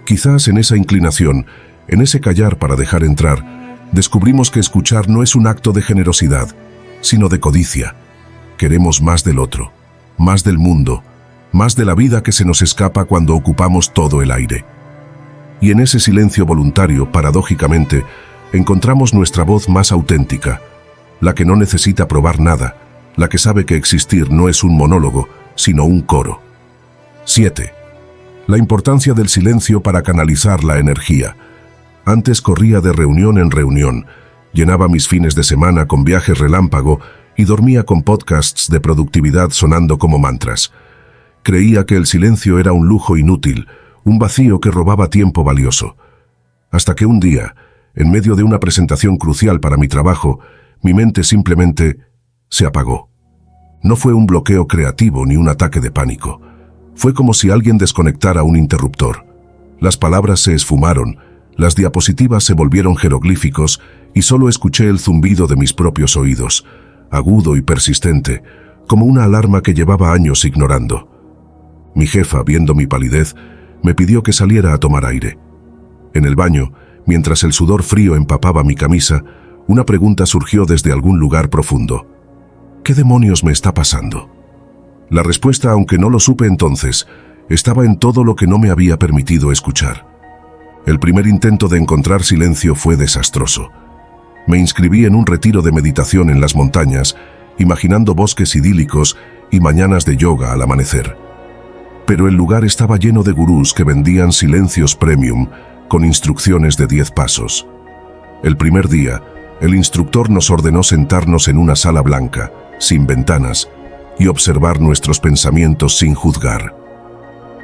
Quizás en esa inclinación, en ese callar para dejar entrar, descubrimos que escuchar no es un acto de generosidad, sino de codicia. Queremos más del otro, más del mundo, más de la vida que se nos escapa cuando ocupamos todo el aire. Y en ese silencio voluntario, paradójicamente, encontramos nuestra voz más auténtica, la que no necesita probar nada, la que sabe que existir no es un monólogo, sino un coro. 7. La importancia del silencio para canalizar la energía. Antes corría de reunión en reunión, llenaba mis fines de semana con viajes relámpago y dormía con podcasts de productividad sonando como mantras. Creía que el silencio era un lujo inútil, un vacío que robaba tiempo valioso. Hasta que un día, en medio de una presentación crucial para mi trabajo, mi mente simplemente se apagó. No fue un bloqueo creativo ni un ataque de pánico. Fue como si alguien desconectara un interruptor. Las palabras se esfumaron, las diapositivas se volvieron jeroglíficos y solo escuché el zumbido de mis propios oídos, agudo y persistente, como una alarma que llevaba años ignorando. Mi jefa, viendo mi palidez, me pidió que saliera a tomar aire. En el baño, mientras el sudor frío empapaba mi camisa, una pregunta surgió desde algún lugar profundo. ¿Qué demonios me está pasando? La respuesta, aunque no lo supe entonces, estaba en todo lo que no me había permitido escuchar. El primer intento de encontrar silencio fue desastroso. Me inscribí en un retiro de meditación en las montañas, imaginando bosques idílicos y mañanas de yoga al amanecer. Pero el lugar estaba lleno de gurús que vendían silencios premium con instrucciones de 10 pasos. El primer día, el instructor nos ordenó sentarnos en una sala blanca, sin ventanas, y observar nuestros pensamientos sin juzgar.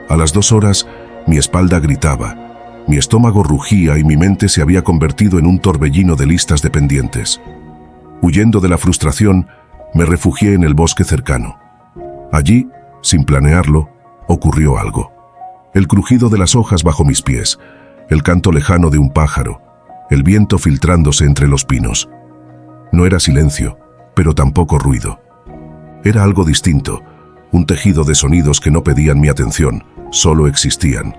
A las 2 horas, mi espalda gritaba, mi estómago rugía y mi mente se había convertido en un torbellino de listas de pendientes. Huyendo de la frustración, me refugié en el bosque cercano. Allí, sin planearlo, ocurrió algo. El crujido de las hojas bajo mis pies, el canto lejano de un pájaro, el viento filtrándose entre los pinos. No era silencio, pero tampoco ruido. Era algo distinto, un tejido de sonidos que no pedían mi atención, solo existían.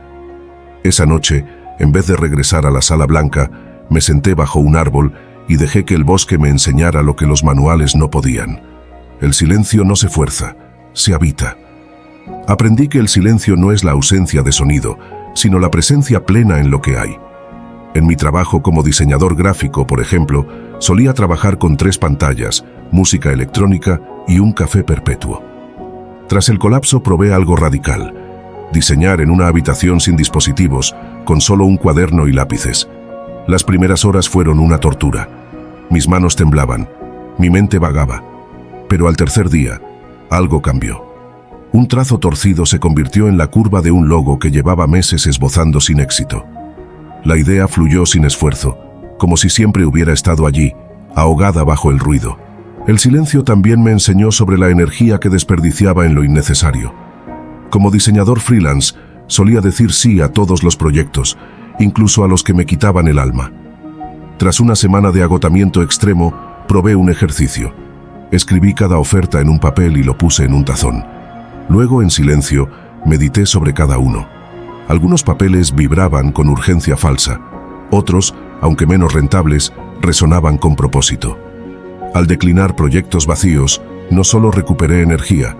Esa noche, en vez de regresar a la sala blanca, me senté bajo un árbol y dejé que el bosque me enseñara lo que los manuales no podían. El silencio no se fuerza, se habita. Aprendí que el silencio no es la ausencia de sonido, sino la presencia plena en lo que hay. En mi trabajo como diseñador gráfico, por ejemplo, solía trabajar con 3 pantallas, música electrónica y un café perpetuo. Tras el colapso probé algo radical: diseñar en una habitación sin dispositivos, con solo un cuaderno y lápices. Las primeras horas fueron una tortura. Mis manos temblaban, mi mente vagaba. Pero al tercer día, algo cambió. Un trazo torcido se convirtió en la curva de un logo que llevaba meses esbozando sin éxito. La idea fluyó sin esfuerzo, como si siempre hubiera estado allí, ahogada bajo el ruido. El silencio también me enseñó sobre la energía que desperdiciaba en lo innecesario. Como diseñador freelance, solía decir sí a todos los proyectos, incluso a los que me quitaban el alma. Tras una semana de agotamiento extremo, probé un ejercicio. Escribí cada oferta en un papel y lo puse en un tazón. Luego, en silencio, medité sobre cada uno. Algunos papeles vibraban con urgencia falsa. Otros, aunque menos rentables, resonaban con propósito. Al declinar proyectos vacíos, no solo recuperé energía,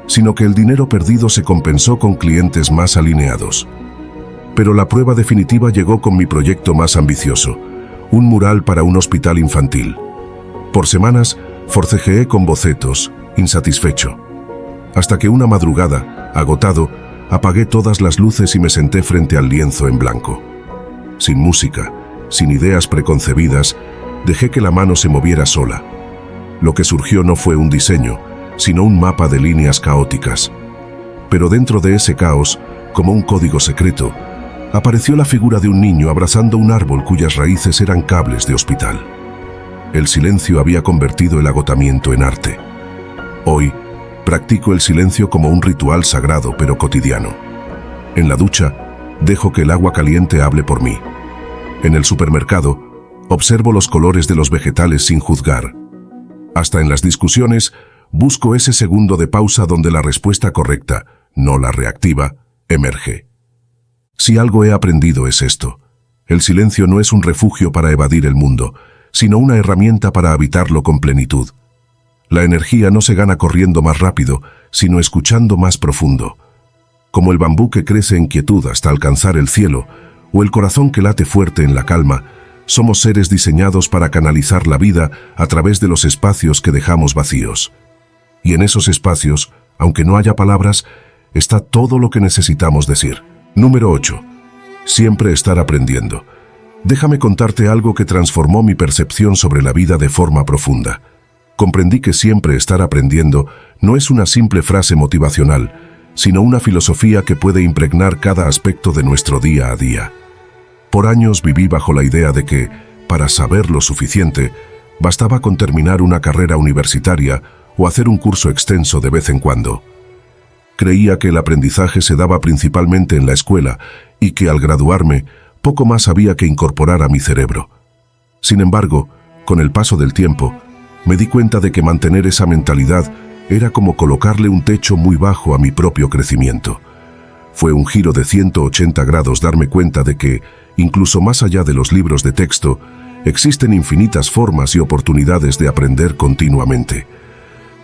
sino que el dinero perdido se compensó con clientes más alineados. Pero la prueba definitiva llegó con mi proyecto más ambicioso, un mural para un hospital infantil. Por semanas, forcejeé con bocetos, insatisfecho. Hasta que una madrugada, agotado, apagué todas las luces y me senté frente al lienzo en blanco. Sin música, sin ideas preconcebidas, dejé que la mano se moviera sola. Lo que surgió no fue un diseño, sino un mapa de líneas caóticas. Pero dentro de ese caos, como un código secreto, apareció la figura de un niño abrazando un árbol cuyas raíces eran cables de hospital. El silencio había convertido el agotamiento en arte. Hoy, practico el silencio como un ritual sagrado pero cotidiano. En la ducha, dejo que el agua caliente hable por mí. En el supermercado, observo los colores de los vegetales sin juzgar. Hasta en las discusiones, busco ese segundo de pausa donde la respuesta correcta, no la reactiva, emerge. Si algo he aprendido es esto: el silencio no es un refugio para evadir el mundo, sino una herramienta para habitarlo con plenitud. La energía no se gana corriendo más rápido, sino escuchando más profundo. Como el bambú que crece en quietud hasta alcanzar el cielo, o el corazón que late fuerte en la calma, somos seres diseñados para canalizar la vida a través de los espacios que dejamos vacíos. Y en esos espacios, aunque no haya palabras, está todo lo que necesitamos decir. Número 8. Siempre estar aprendiendo. Déjame contarte algo que transformó mi percepción sobre la vida de forma profunda. Comprendí que siempre estar aprendiendo no es una simple frase motivacional, sino una filosofía que puede impregnar cada aspecto de nuestro día a día. Por años viví bajo la idea de que, para saber lo suficiente, bastaba con terminar una carrera universitaria o hacer un curso extenso de vez en cuando. Creía que el aprendizaje se daba principalmente en la escuela y que al graduarme, poco más había que incorporar a mi cerebro. Sin embargo, con el paso del tiempo, me di cuenta de que mantener esa mentalidad era como colocarle un techo muy bajo a mi propio crecimiento. Fue un giro de 180 grados darme cuenta de que, incluso más allá de los libros de texto, existen infinitas formas y oportunidades de aprender continuamente.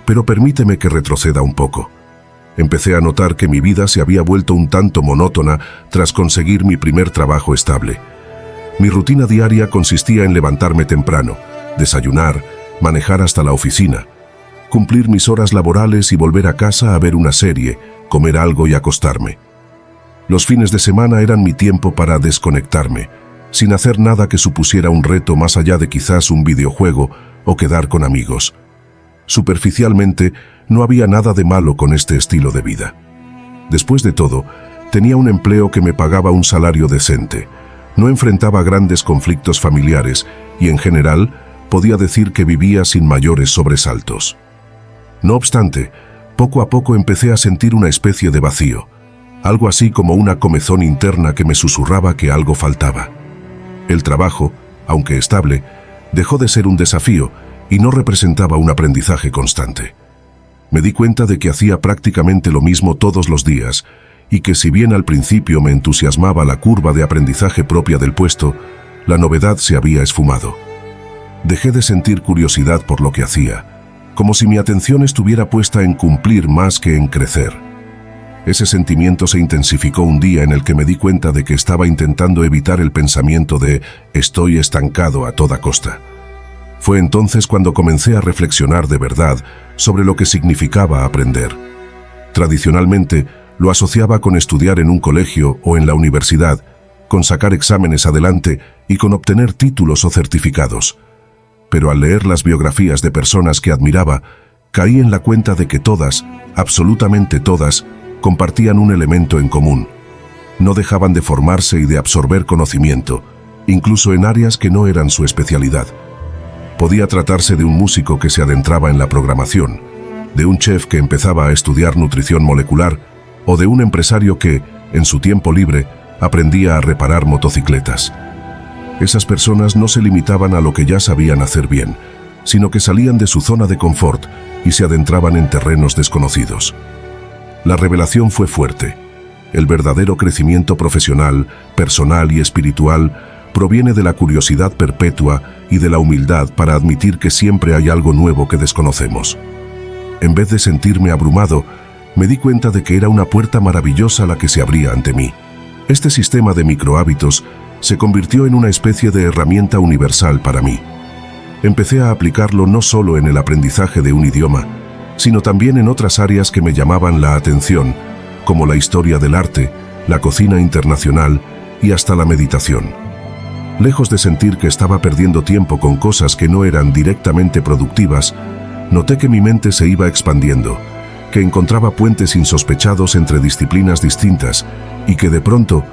Pero permíteme que retroceda un poco. Empecé a notar que mi vida se había vuelto un tanto monótona tras conseguir mi primer trabajo estable. Mi rutina diaria consistía en levantarme temprano, desayunar, manejar hasta la oficina, cumplir mis horas laborales y volver a casa a ver una serie, comer algo y acostarme. Los fines de semana eran mi tiempo para desconectarme, sin hacer nada que supusiera un reto más allá de quizás un videojuego o quedar con amigos. Superficialmente, no había nada de malo con este estilo de vida. Después de todo, tenía un empleo que me pagaba un salario decente, no enfrentaba grandes conflictos familiares y, en general, podía decir que vivía sin mayores sobresaltos. No obstante, poco a poco empecé a sentir una especie de vacío, algo así como una comezón interna que me susurraba que algo faltaba. El trabajo, aunque estable, dejó de ser un desafío y no representaba un aprendizaje constante. Me di cuenta de que hacía prácticamente lo mismo todos los días y que si bien al principio me entusiasmaba la curva de aprendizaje propia del puesto, la novedad se había esfumado. Dejé de sentir curiosidad por lo que hacía, como si mi atención estuviera puesta en cumplir más que en crecer. Ese sentimiento se intensificó un día en el que me di cuenta de que estaba intentando evitar el pensamiento de «estoy estancado a toda costa». Fue entonces cuando comencé a reflexionar de verdad sobre lo que significaba aprender. Tradicionalmente, lo asociaba con estudiar en un colegio o en la universidad, con sacar exámenes adelante y con obtener títulos o certificados. Pero al leer las biografías de personas que admiraba, caí en la cuenta de que todas, absolutamente todas, compartían un elemento en común. No dejaban de formarse y de absorber conocimiento, incluso en áreas que no eran su especialidad. Podía tratarse de un músico que se adentraba en la programación, de un chef que empezaba a estudiar nutrición molecular o de un empresario que, en su tiempo libre, aprendía a reparar motocicletas. Esas personas no se limitaban a lo que ya sabían hacer bien, sino que salían de su zona de confort y se adentraban en terrenos desconocidos. La revelación fue fuerte. El verdadero crecimiento profesional, personal y espiritual proviene de la curiosidad perpetua y de la humildad para admitir que siempre hay algo nuevo que desconocemos. En vez de sentirme abrumado, me di cuenta de que era una puerta maravillosa la que se abría ante mí. Este sistema de microhábitos se convirtió en una especie de herramienta universal para mí. Empecé a aplicarlo no solo en el aprendizaje de un idioma, sino también en otras áreas que me llamaban la atención, como la historia del arte, la cocina internacional y hasta la meditación. Lejos de sentir que estaba perdiendo tiempo con cosas que no eran directamente productivas, noté que mi mente se iba expandiendo, que encontraba puentes insospechados entre disciplinas distintas y que de pronto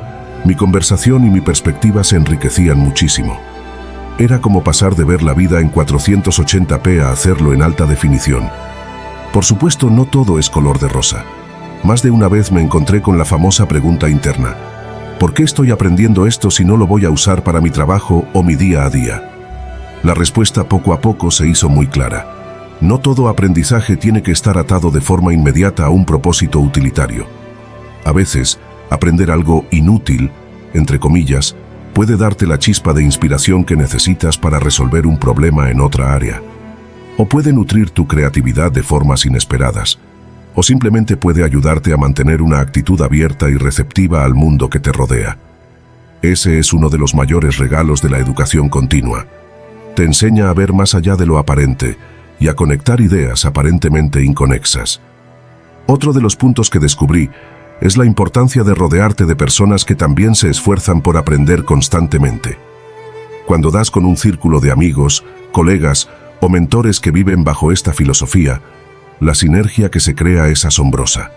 mi conversación y mi perspectiva se enriquecían muchísimo. Era como pasar de ver la vida en 480p a hacerlo en alta definición. Por supuesto, no todo es color de rosa. Más de una vez me encontré con la famosa pregunta interna: ¿por qué estoy aprendiendo esto si no lo voy a usar para mi trabajo o mi día a día? La respuesta poco a poco se hizo muy clara. No todo aprendizaje tiene que estar atado de forma inmediata a un propósito utilitario. A veces, aprender algo inútil, entre comillas, puede darte la chispa de inspiración que necesitas para resolver un problema en otra área. O puede nutrir tu creatividad de formas inesperadas. O simplemente puede ayudarte a mantener una actitud abierta y receptiva al mundo que te rodea. Ese es uno de los mayores regalos de la educación continua. Te enseña a ver más allá de lo aparente y a conectar ideas aparentemente inconexas. Otro de los puntos que descubrí es la importancia de rodearte de personas que también se esfuerzan por aprender constantemente. Cuando das con un círculo de amigos, colegas o mentores que viven bajo esta filosofía, la sinergia que se crea es asombrosa.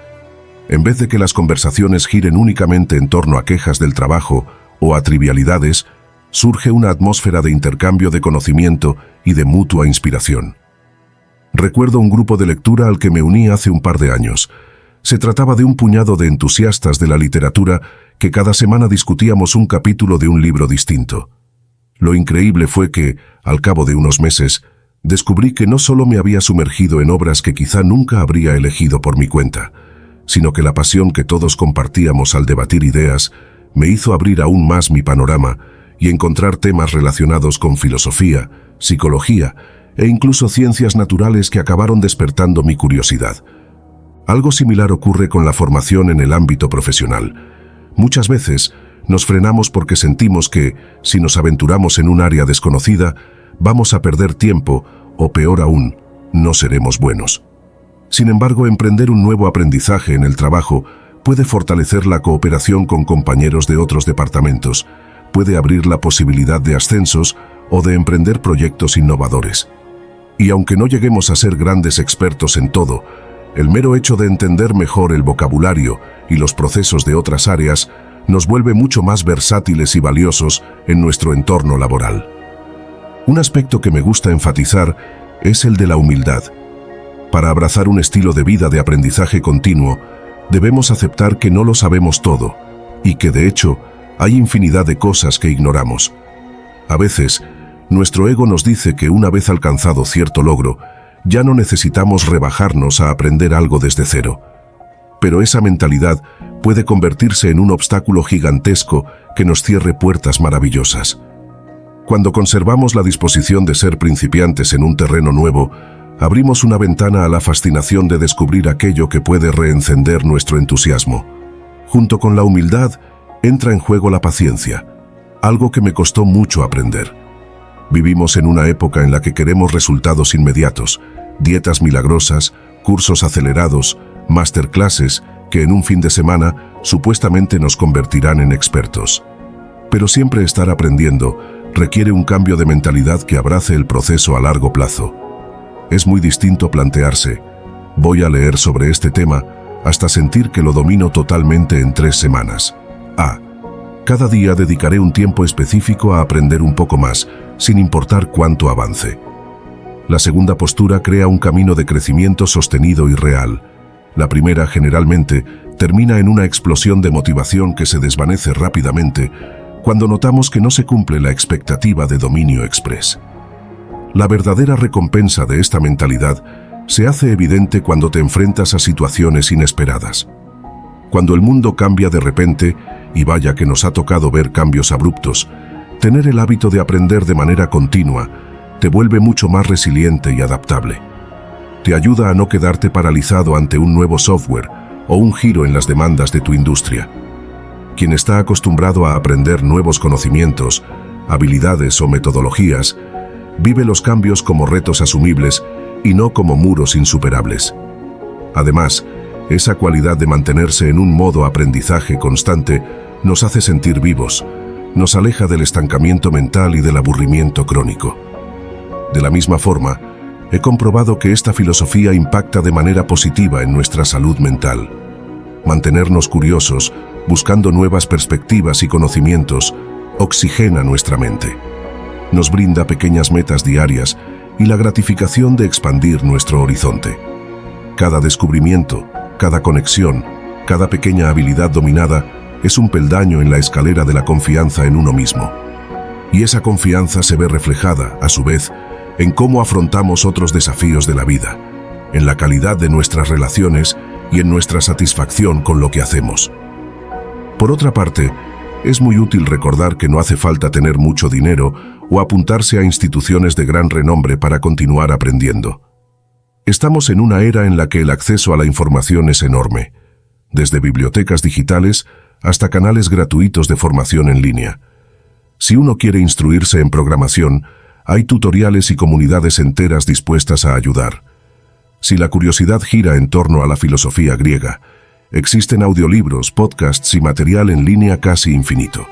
En vez de que las conversaciones giren únicamente en torno a quejas del trabajo o a trivialidades, surge una atmósfera de intercambio de conocimiento y de mutua inspiración. Recuerdo un grupo de lectura al que me uní hace un par de años. Se trataba de un puñado de entusiastas de la literatura que cada semana discutíamos un capítulo de un libro distinto. Lo increíble fue que, al cabo de unos meses, descubrí que no solo me había sumergido en obras que quizá nunca habría elegido por mi cuenta, sino que la pasión que todos compartíamos al debatir ideas me hizo abrir aún más mi panorama y encontrar temas relacionados con filosofía, psicología e incluso ciencias naturales que acabaron despertando mi curiosidad. Algo similar ocurre con la formación en el ámbito profesional. Muchas veces nos frenamos porque sentimos que, si nos aventuramos en un área desconocida, vamos a perder tiempo o, peor aún, no seremos buenos. Sin embargo, emprender un nuevo aprendizaje en el trabajo puede fortalecer la cooperación con compañeros de otros departamentos, puede abrir la posibilidad de ascensos o de emprender proyectos innovadores. Y aunque no lleguemos a ser grandes expertos en todo, el mero hecho de entender mejor el vocabulario y los procesos de otras áreas nos vuelve mucho más versátiles y valiosos en nuestro entorno laboral. Un aspecto que me gusta enfatizar es el de la humildad. Para abrazar un estilo de vida de aprendizaje continuo, debemos aceptar que no lo sabemos todo y que, de hecho, hay infinidad de cosas que ignoramos. A veces, nuestro ego nos dice que una vez alcanzado cierto logro, ya no necesitamos rebajarnos a aprender algo desde cero. Pero esa mentalidad puede convertirse en un obstáculo gigantesco que nos cierre puertas maravillosas. Cuando conservamos la disposición de ser principiantes en un terreno nuevo, abrimos una ventana a la fascinación de descubrir aquello que puede reencender nuestro entusiasmo. Junto con la humildad, entra en juego la paciencia, algo que me costó mucho aprender. Vivimos en una época en la que queremos resultados inmediatos, dietas milagrosas, cursos acelerados, masterclasses que en un fin de semana supuestamente nos convertirán en expertos. Pero siempre estar aprendiendo requiere un cambio de mentalidad que abrace el proceso a largo plazo. Es muy distinto plantearse: voy a leer sobre este tema hasta sentir que lo domino totalmente en 3 semanas. Cada día dedicaré un tiempo específico a aprender un poco más, sin importar cuánto avance. La segunda postura crea un camino de crecimiento sostenido y real. La primera, generalmente, termina en una explosión de motivación que se desvanece rápidamente cuando notamos que no se cumple la expectativa de dominio express. La verdadera recompensa de esta mentalidad se hace evidente cuando te enfrentas a situaciones inesperadas. Cuando el mundo cambia de repente, y vaya que nos ha tocado ver cambios abruptos, tener el hábito de aprender de manera continua te vuelve mucho más resiliente y adaptable. Te ayuda a no quedarte paralizado ante un nuevo software o un giro en las demandas de tu industria. Quien está acostumbrado a aprender nuevos conocimientos, habilidades o metodologías, vive los cambios como retos asumibles y no como muros insuperables. Además, esa cualidad de mantenerse en un modo aprendizaje constante nos hace sentir vivos, nos aleja del estancamiento mental y del aburrimiento crónico. De la misma forma, he comprobado que esta filosofía impacta de manera positiva en nuestra salud mental. Mantenernos curiosos, buscando nuevas perspectivas y conocimientos, oxigena nuestra mente. Nos brinda pequeñas metas diarias y la gratificación de expandir nuestro horizonte. Cada descubrimiento, cada conexión, cada pequeña habilidad dominada es un peldaño en la escalera de la confianza en uno mismo. Y esa confianza se ve reflejada, a su vez, en cómo afrontamos otros desafíos de la vida, en la calidad de nuestras relaciones y en nuestra satisfacción con lo que hacemos. Por otra parte, es muy útil recordar que no hace falta tener mucho dinero o apuntarse a instituciones de gran renombre para continuar aprendiendo. Estamos en una era en la que el acceso a la información es enorme, desde bibliotecas digitales hasta canales gratuitos de formación en línea. Si uno quiere instruirse en programación, hay tutoriales y comunidades enteras dispuestas a ayudar. Si la curiosidad gira en torno a la filosofía griega, existen audiolibros, podcasts y material en línea casi infinito.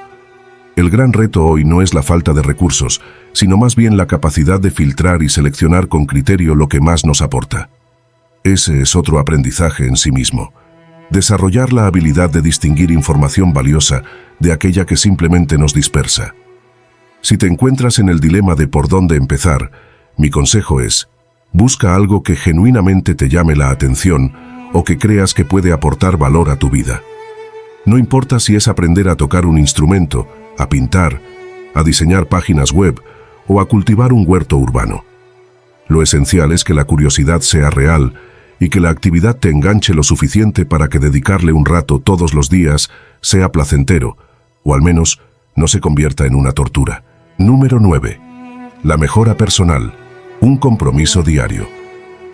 El gran reto hoy no es la falta de recursos, sino más bien la capacidad de filtrar y seleccionar con criterio lo que más nos aporta. Ese es otro aprendizaje en sí mismo. Desarrollar la habilidad de distinguir información valiosa de aquella que simplemente nos dispersa. Si te encuentras en el dilema de por dónde empezar, mi consejo es: busca algo que genuinamente te llame la atención o que creas que puede aportar valor a tu vida. No importa si es aprender a tocar un instrumento, a pintar, a diseñar páginas web o a cultivar un huerto urbano. Lo esencial es que la curiosidad sea real y que la actividad te enganche lo suficiente para que dedicarle un rato todos los días sea placentero, o al menos no se convierta en una tortura. Número 9. La mejora personal. Un compromiso diario.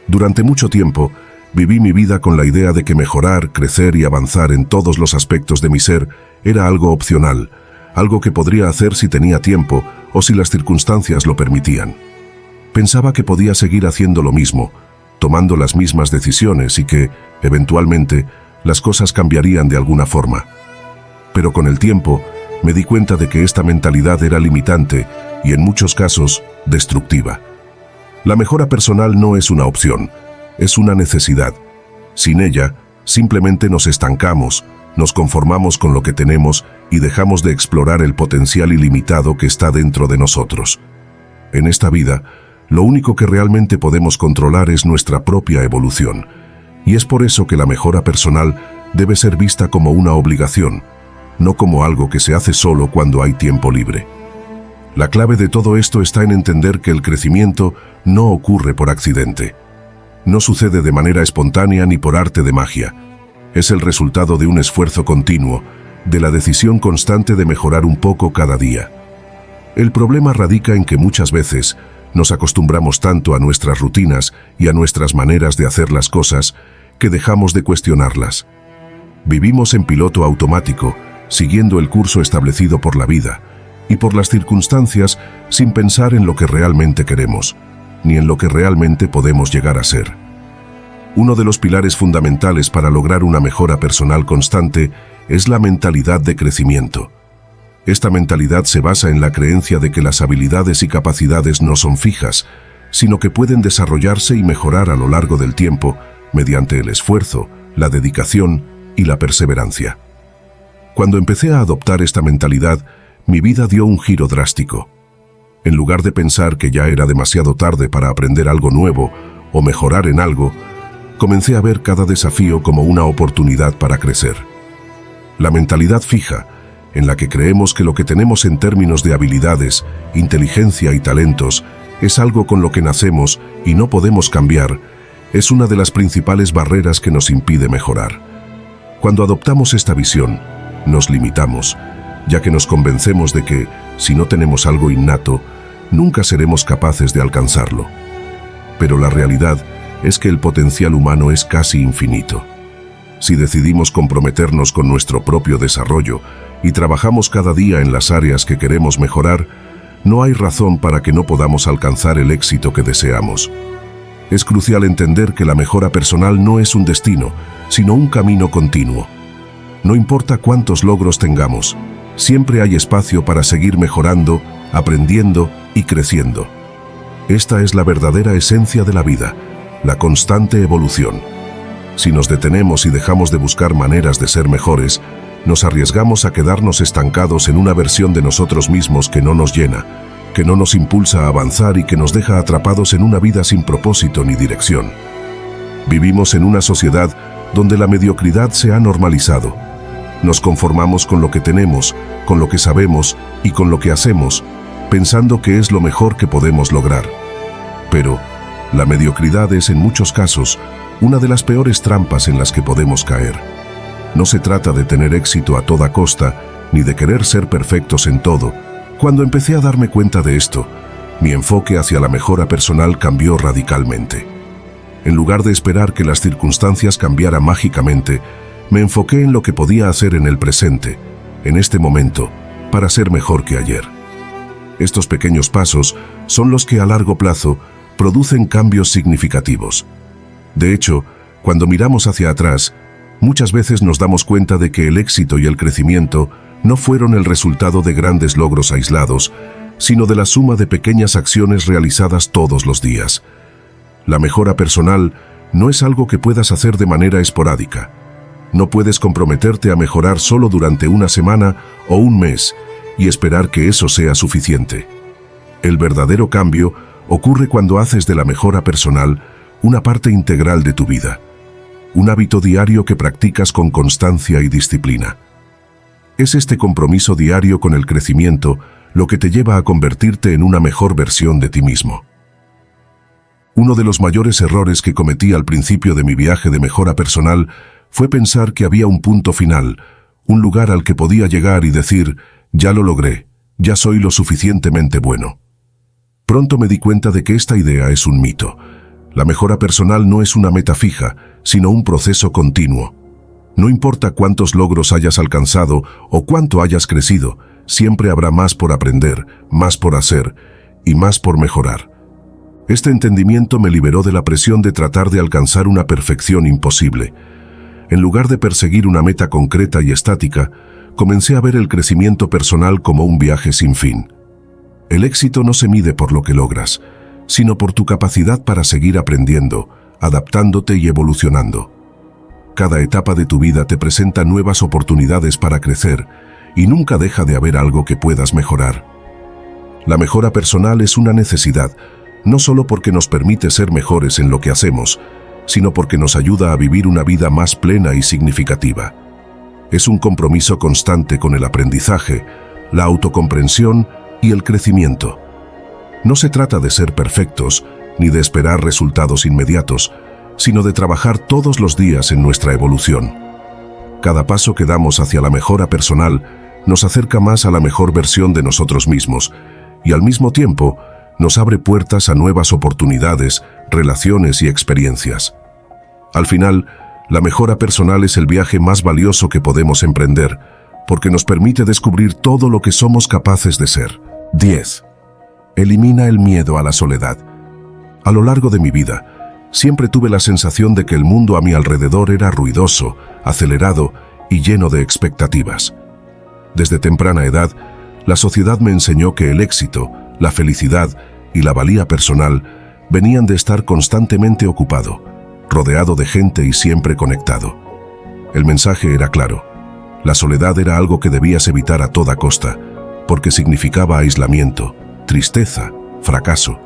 Durante mucho tiempo, viví mi vida con la idea de que mejorar, crecer y avanzar en todos los aspectos de mi ser era algo opcional, algo que podría hacer si tenía tiempo o si las circunstancias lo permitían. Pensaba que podía seguir haciendo lo mismo, tomando las mismas decisiones y que, eventualmente, las cosas cambiarían de alguna forma. Pero con el tiempo, me di cuenta de que esta mentalidad era limitante y, en muchos casos, destructiva. La mejora personal no es una opción, es una necesidad. Sin ella, simplemente nos estancamos, nos conformamos con lo que tenemos y dejamos de explorar el potencial ilimitado que está dentro de nosotros. En esta vida, lo único que realmente podemos controlar es nuestra propia evolución, y es por eso que la mejora personal debe ser vista como una obligación, no como algo que se hace solo cuando hay tiempo libre. La clave de todo esto está en entender que el crecimiento no ocurre por accidente. No sucede de manera espontánea ni por arte de magia. Es el resultado de un esfuerzo continuo, de la decisión constante de mejorar un poco cada día. El problema radica en que muchas veces nos acostumbramos tanto a nuestras rutinas y a nuestras maneras de hacer las cosas que dejamos de cuestionarlas. Vivimos en piloto automático, siguiendo el curso establecido por la vida y por las circunstancias sin pensar en lo que realmente queremos, ni en lo que realmente podemos llegar a ser. Uno de los pilares fundamentales para lograr una mejora personal constante es la mentalidad de crecimiento. Esta mentalidad se basa en la creencia de que las habilidades y capacidades no son fijas, sino que pueden desarrollarse y mejorar a lo largo del tiempo mediante el esfuerzo, la dedicación y la perseverancia. Cuando empecé a adoptar esta mentalidad, mi vida dio un giro drástico. En lugar de pensar que ya era demasiado tarde para aprender algo nuevo o mejorar en algo, comencé a ver cada desafío como una oportunidad para crecer. La mentalidad fija, en la que creemos que lo que tenemos en términos de habilidades, inteligencia y talentos es algo con lo que nacemos y no podemos cambiar, es una de las principales barreras que nos impide mejorar. Cuando adoptamos esta visión, nos limitamos, ya que nos convencemos de que, si no tenemos algo innato, nunca seremos capaces de alcanzarlo. Pero la realidad es que el potencial humano es casi infinito. Si decidimos comprometernos con nuestro propio desarrollo y trabajamos cada día en las áreas que queremos mejorar, no hay razón para que no podamos alcanzar el éxito que deseamos. Es crucial entender que la mejora personal no es un destino, sino un camino continuo. No importa cuántos logros tengamos, siempre hay espacio para seguir mejorando, aprendiendo y creciendo. Esta es la verdadera esencia de la vida, la constante evolución. Si nos detenemos y dejamos de buscar maneras de ser mejores, nos arriesgamos a quedarnos estancados en una versión de nosotros mismos que no nos llena, que no nos impulsa a avanzar y que nos deja atrapados en una vida sin propósito ni dirección. Vivimos en una sociedad donde la mediocridad se ha normalizado. Nos conformamos con lo que tenemos, con lo que sabemos y con lo que hacemos, pensando que es lo mejor que podemos lograr. Pero la mediocridad es, en muchos casos, una de las peores trampas en las que podemos caer. No se trata de tener éxito a toda costa, ni de querer ser perfectos en todo. Cuando empecé a darme cuenta de esto, mi enfoque hacia la mejora personal cambió radicalmente. En lugar de esperar que las circunstancias cambiaran mágicamente, me enfoqué en lo que podía hacer en el presente, en este momento, para ser mejor que ayer. Estos pequeños pasos son los que a largo plazo producen cambios significativos. De hecho, cuando miramos hacia atrás, muchas veces nos damos cuenta de que el éxito y el crecimiento no fueron el resultado de grandes logros aislados, sino de la suma de pequeñas acciones realizadas todos los días. La mejora personal no es algo que puedas hacer de manera esporádica. No puedes comprometerte a mejorar solo durante una semana o un mes y esperar que eso sea suficiente. El verdadero cambio ocurre cuando haces de la mejora personal una parte integral de tu vida, un hábito diario que practicas con constancia y disciplina. Es este compromiso diario con el crecimiento lo que te lleva a convertirte en una mejor versión de ti mismo. Uno de los mayores errores que cometí al principio de mi viaje de mejora personal fue pensar que había un punto final, un lugar al que podía llegar y decir, ya lo logré, ya soy lo suficientemente bueno. Pronto me di cuenta de que esta idea es un mito. La mejora personal no es una meta fija, sino un proceso continuo. No importa cuántos logros hayas alcanzado o cuánto hayas crecido, siempre habrá más por aprender, más por hacer y más por mejorar. Este entendimiento me liberó de la presión de tratar de alcanzar una perfección imposible. En lugar de perseguir una meta concreta y estática, comencé a ver el crecimiento personal como un viaje sin fin. El éxito no se mide por lo que logras, sino por tu capacidad para seguir aprendiendo, adaptándote y evolucionando. Cada etapa de tu vida te presenta nuevas oportunidades para crecer y nunca deja de haber algo que puedas mejorar. La mejora personal es una necesidad, no solo porque nos permite ser mejores en lo que hacemos, sino porque nos ayuda a vivir una vida más plena y significativa. Es un compromiso constante con el aprendizaje, la autocomprensión y el crecimiento. No se trata de ser perfectos ni de esperar resultados inmediatos, sino de trabajar todos los días en nuestra evolución. Cada paso que damos hacia la mejora personal nos acerca más a la mejor versión de nosotros mismos y al mismo tiempo nos abre puertas a nuevas oportunidades, relaciones y experiencias. Al final, la mejora personal es el viaje más valioso que podemos emprender, porque nos permite descubrir todo lo que somos capaces de ser. 10. Elimina el miedo a la soledad. A lo largo de mi vida, siempre tuve la sensación de que el mundo a mi alrededor era ruidoso, acelerado y lleno de expectativas. Desde temprana edad, la sociedad me enseñó que el éxito, la felicidad y la valía personal venían de estar constantemente ocupado, rodeado de gente y siempre conectado. El mensaje era claro. La soledad era algo que debías evitar a toda costa, porque significaba aislamiento, tristeza, fracaso.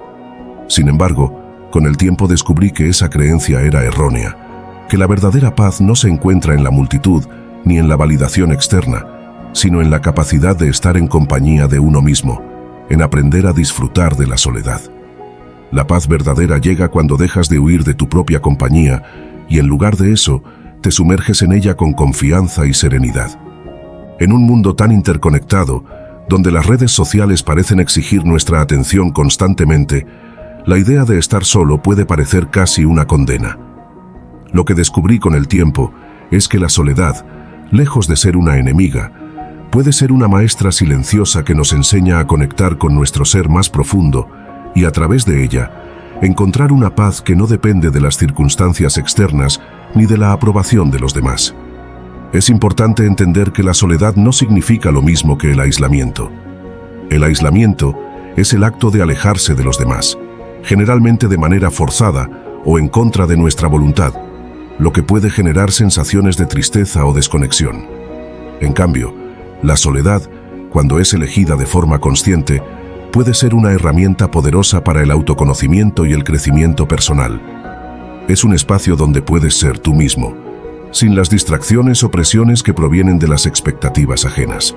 Sin embargo, con el tiempo descubrí que esa creencia era errónea, que la verdadera paz no se encuentra en la multitud ni en la validación externa, sino en la capacidad de estar en compañía de uno mismo, en aprender a disfrutar de la soledad. La paz verdadera llega cuando dejas de huir de tu propia compañía y en lugar de eso, te sumerges en ella con confianza y serenidad. En un mundo tan interconectado, donde las redes sociales parecen exigir nuestra atención constantemente, la idea de estar solo puede parecer casi una condena. Lo que descubrí con el tiempo es que la soledad, lejos de ser una enemiga, puede ser una maestra silenciosa que nos enseña a conectar con nuestro ser más profundo y a través de ella, encontrar una paz que no depende de las circunstancias externas ni de la aprobación de los demás. Es importante entender que la soledad no significa lo mismo que el aislamiento. El aislamiento es el acto de alejarse de los demás, generalmente de manera forzada o en contra de nuestra voluntad, lo que puede generar sensaciones de tristeza o desconexión. En cambio, la soledad, cuando es elegida de forma consciente, puede ser una herramienta poderosa para el autoconocimiento y el crecimiento personal. Es un espacio donde puedes ser tú mismo, sin las distracciones o presiones que provienen de las expectativas ajenas.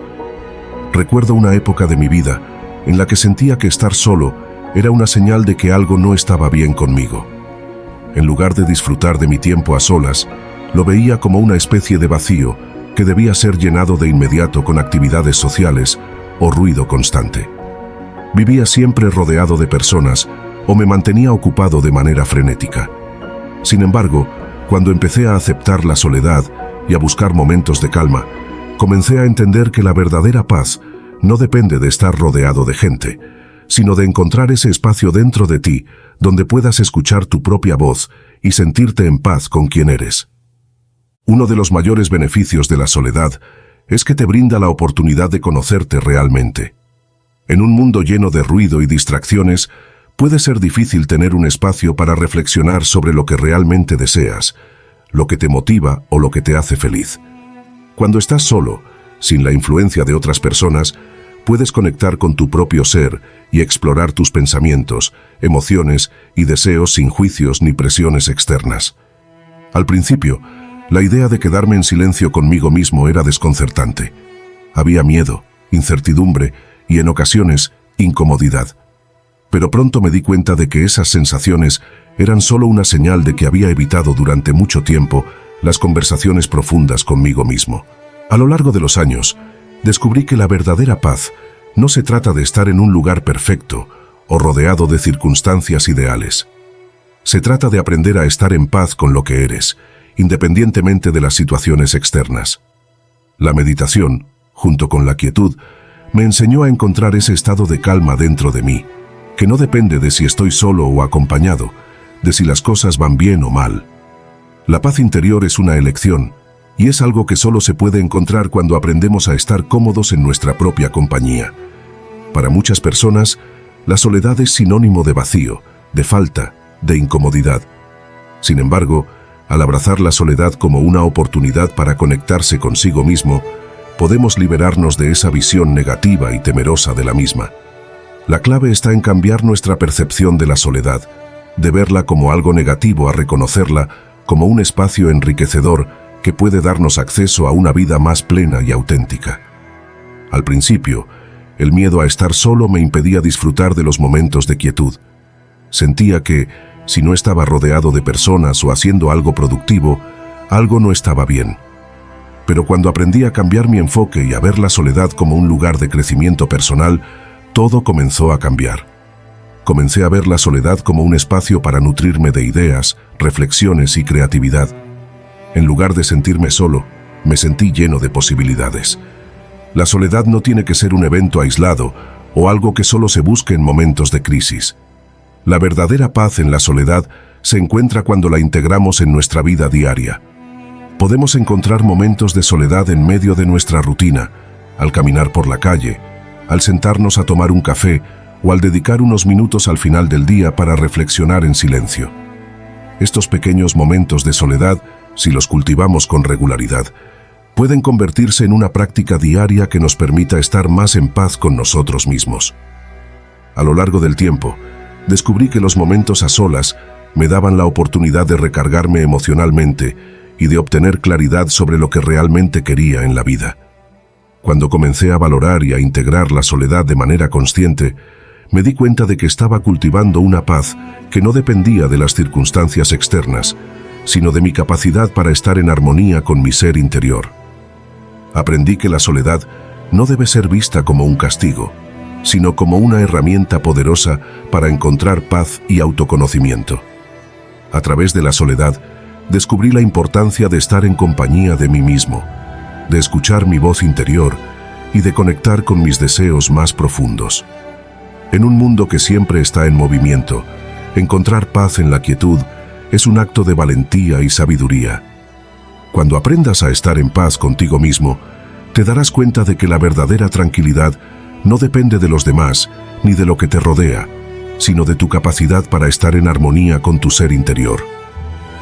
Recuerdo una época de mi vida en la que sentía que estar solo era una señal de que algo no estaba bien conmigo. En lugar de disfrutar de mi tiempo a solas, lo veía como una especie de vacío que debía ser llenado de inmediato con actividades sociales o ruido constante. Vivía siempre rodeado de personas o me mantenía ocupado de manera frenética. Sin embargo, cuando empecé a aceptar la soledad y a buscar momentos de calma, comencé a entender que la verdadera paz no depende de estar rodeado de gente, sino de encontrar ese espacio dentro de ti donde puedas escuchar tu propia voz y sentirte en paz con quien eres. Uno de los mayores beneficios de la soledad es que te brinda la oportunidad de conocerte realmente. En un mundo lleno de ruido y distracciones, puede ser difícil tener un espacio para reflexionar sobre lo que realmente deseas, lo que te motiva o lo que te hace feliz. Cuando estás solo, sin la influencia de otras personas, puedes conectar con tu propio ser y explorar tus pensamientos, emociones y deseos sin juicios ni presiones externas. Al principio, la idea de quedarme en silencio conmigo mismo era desconcertante. Había miedo, incertidumbre y, en ocasiones, incomodidad. Pero pronto me di cuenta de que esas sensaciones eran solo una señal de que había evitado durante mucho tiempo las conversaciones profundas conmigo mismo. A lo largo de los años, descubrí que la verdadera paz no se trata de estar en un lugar perfecto o rodeado de circunstancias ideales. Se trata de aprender a estar en paz con lo que eres, independientemente de las situaciones externas. La meditación, junto con la quietud, me enseñó a encontrar ese estado de calma dentro de mí, que no depende de si estoy solo o acompañado, de si las cosas van bien o mal. La paz interior es una elección, y es algo que solo se puede encontrar cuando aprendemos a estar cómodos en nuestra propia compañía. Para muchas personas, la soledad es sinónimo de vacío, de falta, de incomodidad. Sin embargo, al abrazar la soledad como una oportunidad para conectarse consigo mismo, podemos liberarnos de esa visión negativa y temerosa de la misma. La clave está en cambiar nuestra percepción de la soledad, de verla como algo negativo a reconocerla como un espacio enriquecedor que puede darnos acceso a una vida más plena y auténtica. Al principio, el miedo a estar solo me impedía disfrutar de los momentos de quietud. Sentía que, si no estaba rodeado de personas o haciendo algo productivo, algo no estaba bien. Pero cuando aprendí a cambiar mi enfoque y a ver la soledad como un lugar de crecimiento personal, todo comenzó a cambiar. Comencé a ver la soledad como un espacio para nutrirme de ideas, reflexiones y creatividad. En lugar de sentirme solo, me sentí lleno de posibilidades. La soledad no tiene que ser un evento aislado o algo que solo se busque en momentos de crisis. La verdadera paz en la soledad se encuentra cuando la integramos en nuestra vida diaria. Podemos encontrar momentos de soledad en medio de nuestra rutina, al caminar por la calle, al sentarnos a tomar un café o al dedicar unos minutos al final del día para reflexionar en silencio. Estos pequeños momentos de soledad, si los cultivamos con regularidad, pueden convertirse en una práctica diaria que nos permita estar más en paz con nosotros mismos. A lo largo del tiempo, descubrí que los momentos a solas me daban la oportunidad de recargarme emocionalmente y de obtener claridad sobre lo que realmente quería en la vida. Cuando comencé a valorar y a integrar la soledad de manera consciente, me di cuenta de que estaba cultivando una paz que no dependía de las circunstancias externas, sino de mi capacidad para estar en armonía con mi ser interior. Aprendí que la soledad no debe ser vista como un castigo, sino como una herramienta poderosa para encontrar paz y autoconocimiento. A través de la soledad, descubrí la importancia de estar en compañía de mí mismo, de escuchar mi voz interior y de conectar con mis deseos más profundos. En un mundo que siempre está en movimiento, encontrar paz en la quietud es un acto de valentía y sabiduría. Cuando aprendas a estar en paz contigo mismo, te darás cuenta de que la verdadera tranquilidad no depende de los demás ni de lo que te rodea, sino de tu capacidad para estar en armonía con tu ser interior.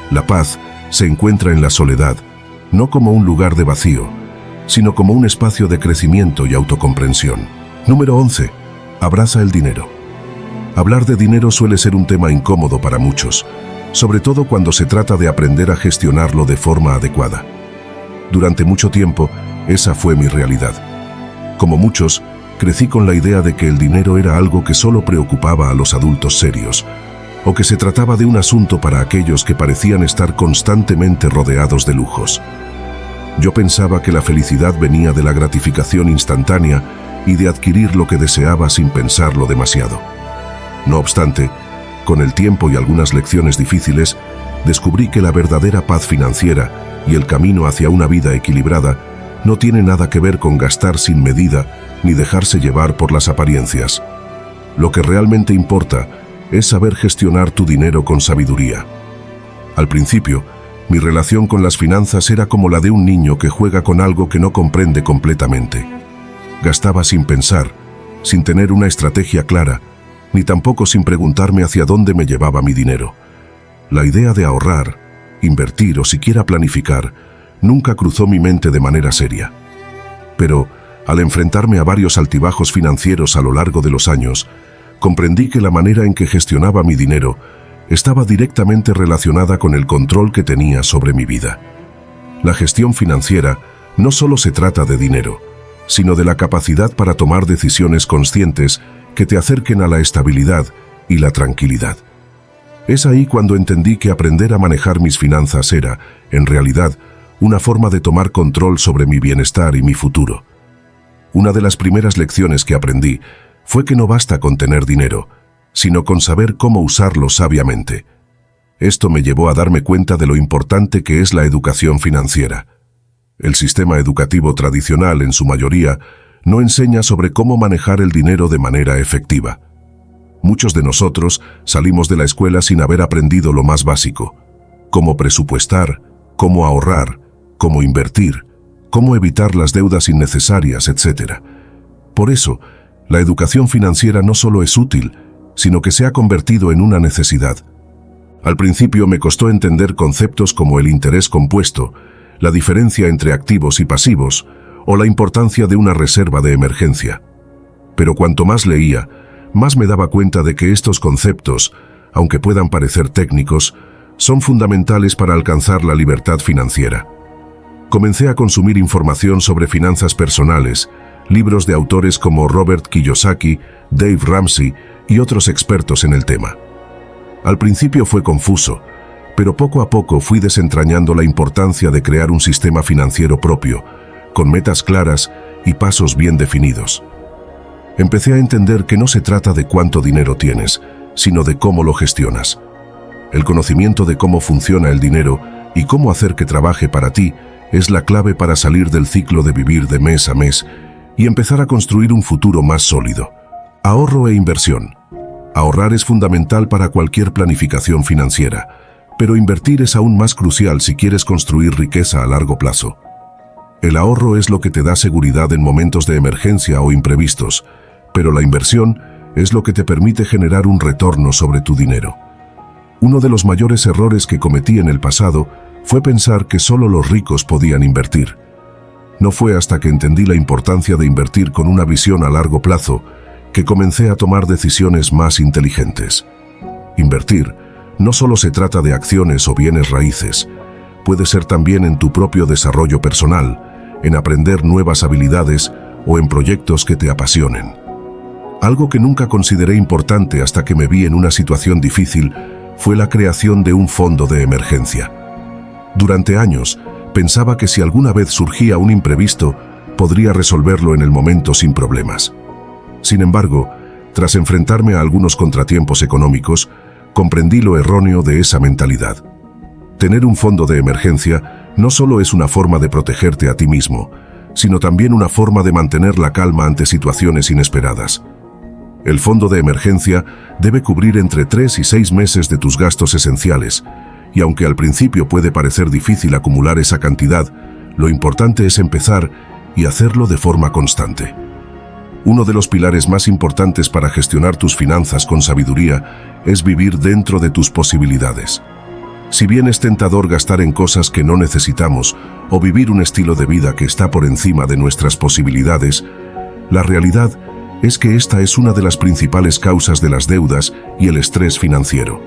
La paz se encuentra en la soledad, no como un lugar de vacío, sino como un espacio de crecimiento y autocomprensión. Número 11. Abraza el dinero. Hablar de dinero suele ser un tema incómodo para muchos, sobre todo cuando se trata de aprender a gestionarlo de forma adecuada. Durante mucho tiempo, esa fue mi realidad. Como muchos, crecí con la idea de que el dinero era algo que solo preocupaba a los adultos serios, o que se trataba de un asunto para aquellos que parecían estar constantemente rodeados de lujos. Yo pensaba que la felicidad venía de la gratificación instantánea y de adquirir lo que deseaba sin pensarlo demasiado. No obstante, con el tiempo y algunas lecciones difíciles, descubrí que la verdadera paz financiera y el camino hacia una vida equilibrada no tiene nada que ver con gastar sin medida ni dejarse llevar por las apariencias. Lo que realmente importa es saber gestionar tu dinero con sabiduría. Al principio, mi relación con las finanzas era como la de un niño que juega con algo que no comprende completamente. Gastaba sin pensar, sin tener una estrategia clara, ni tampoco sin preguntarme hacia dónde me llevaba mi dinero. La idea de ahorrar, invertir o siquiera planificar nunca cruzó mi mente de manera seria. Pero, al enfrentarme a varios altibajos financieros a lo largo de los años, comprendí que la manera en que gestionaba mi dinero estaba directamente relacionada con el control que tenía sobre mi vida. La gestión financiera no solo se trata de dinero, sino de la capacidad para tomar decisiones conscientes que te acerquen a la estabilidad y la tranquilidad. Es ahí cuando entendí que aprender a manejar mis finanzas era, en realidad, una forma de tomar control sobre mi bienestar y mi futuro. Una de las primeras lecciones que aprendí fue que no basta con tener dinero, sino con saber cómo usarlo sabiamente. Esto me llevó a darme cuenta de lo importante que es la educación financiera. El sistema educativo tradicional, en su mayoría, no enseña sobre cómo manejar el dinero de manera efectiva. Muchos de nosotros salimos de la escuela sin haber aprendido lo más básico: cómo presupuestar, cómo ahorrar, cómo invertir, cómo evitar las deudas innecesarias, etc. Por eso, la educación financiera no solo es útil, sino que se ha convertido en una necesidad. Al principio me costó entender conceptos como el interés compuesto, la diferencia entre activos y pasivos, o la importancia de una reserva de emergencia. Pero cuanto más leía, más me daba cuenta de que estos conceptos, aunque puedan parecer técnicos, son fundamentales para alcanzar la libertad financiera. Comencé a consumir información sobre finanzas personales, libros de autores como Robert Kiyosaki, Dave Ramsey y otros expertos en el tema. Al principio fue confuso, pero poco a poco fui desentrañando la importancia de crear un sistema financiero propio, con metas claras y pasos bien definidos. Empecé a entender que no se trata de cuánto dinero tienes, sino de cómo lo gestionas. El conocimiento de cómo funciona el dinero y cómo hacer que trabaje para ti es la clave para salir del ciclo de vivir de mes a mes y empezar a construir un futuro más sólido. Ahorro e inversión. Ahorrar es fundamental para cualquier planificación financiera, pero invertir es aún más crucial si quieres construir riqueza a largo plazo. El ahorro es lo que te da seguridad en momentos de emergencia o imprevistos, pero la inversión es lo que te permite generar un retorno sobre tu dinero. Uno de los mayores errores que cometí en el pasado fue pensar que solo los ricos podían invertir. No fue hasta que entendí la importancia de invertir con una visión a largo plazo que comencé a tomar decisiones más inteligentes. Invertir no solo se trata de acciones o bienes raíces, puede ser también en tu propio desarrollo personal, en aprender nuevas habilidades o en proyectos que te apasionen. Algo que nunca consideré importante hasta que me vi en una situación difícil fue la creación de un fondo de emergencia. Durante años, pensaba que si alguna vez surgía un imprevisto, podría resolverlo en el momento sin problemas. Sin embargo, tras enfrentarme a algunos contratiempos económicos, comprendí lo erróneo de esa mentalidad. Tener un fondo de emergencia no solo es una forma de protegerte a ti mismo, sino también una forma de mantener la calma ante situaciones inesperadas. El fondo de emergencia debe cubrir entre 3 y 6 meses de tus gastos esenciales, y aunque al principio puede parecer difícil acumular esa cantidad, lo importante es empezar y hacerlo de forma constante. Uno de los pilares más importantes para gestionar tus finanzas con sabiduría es vivir dentro de tus posibilidades. Si bien es tentador gastar en cosas que no necesitamos o vivir un estilo de vida que está por encima de nuestras posibilidades, la realidad es que esta es una de las principales causas de las deudas y el estrés financiero.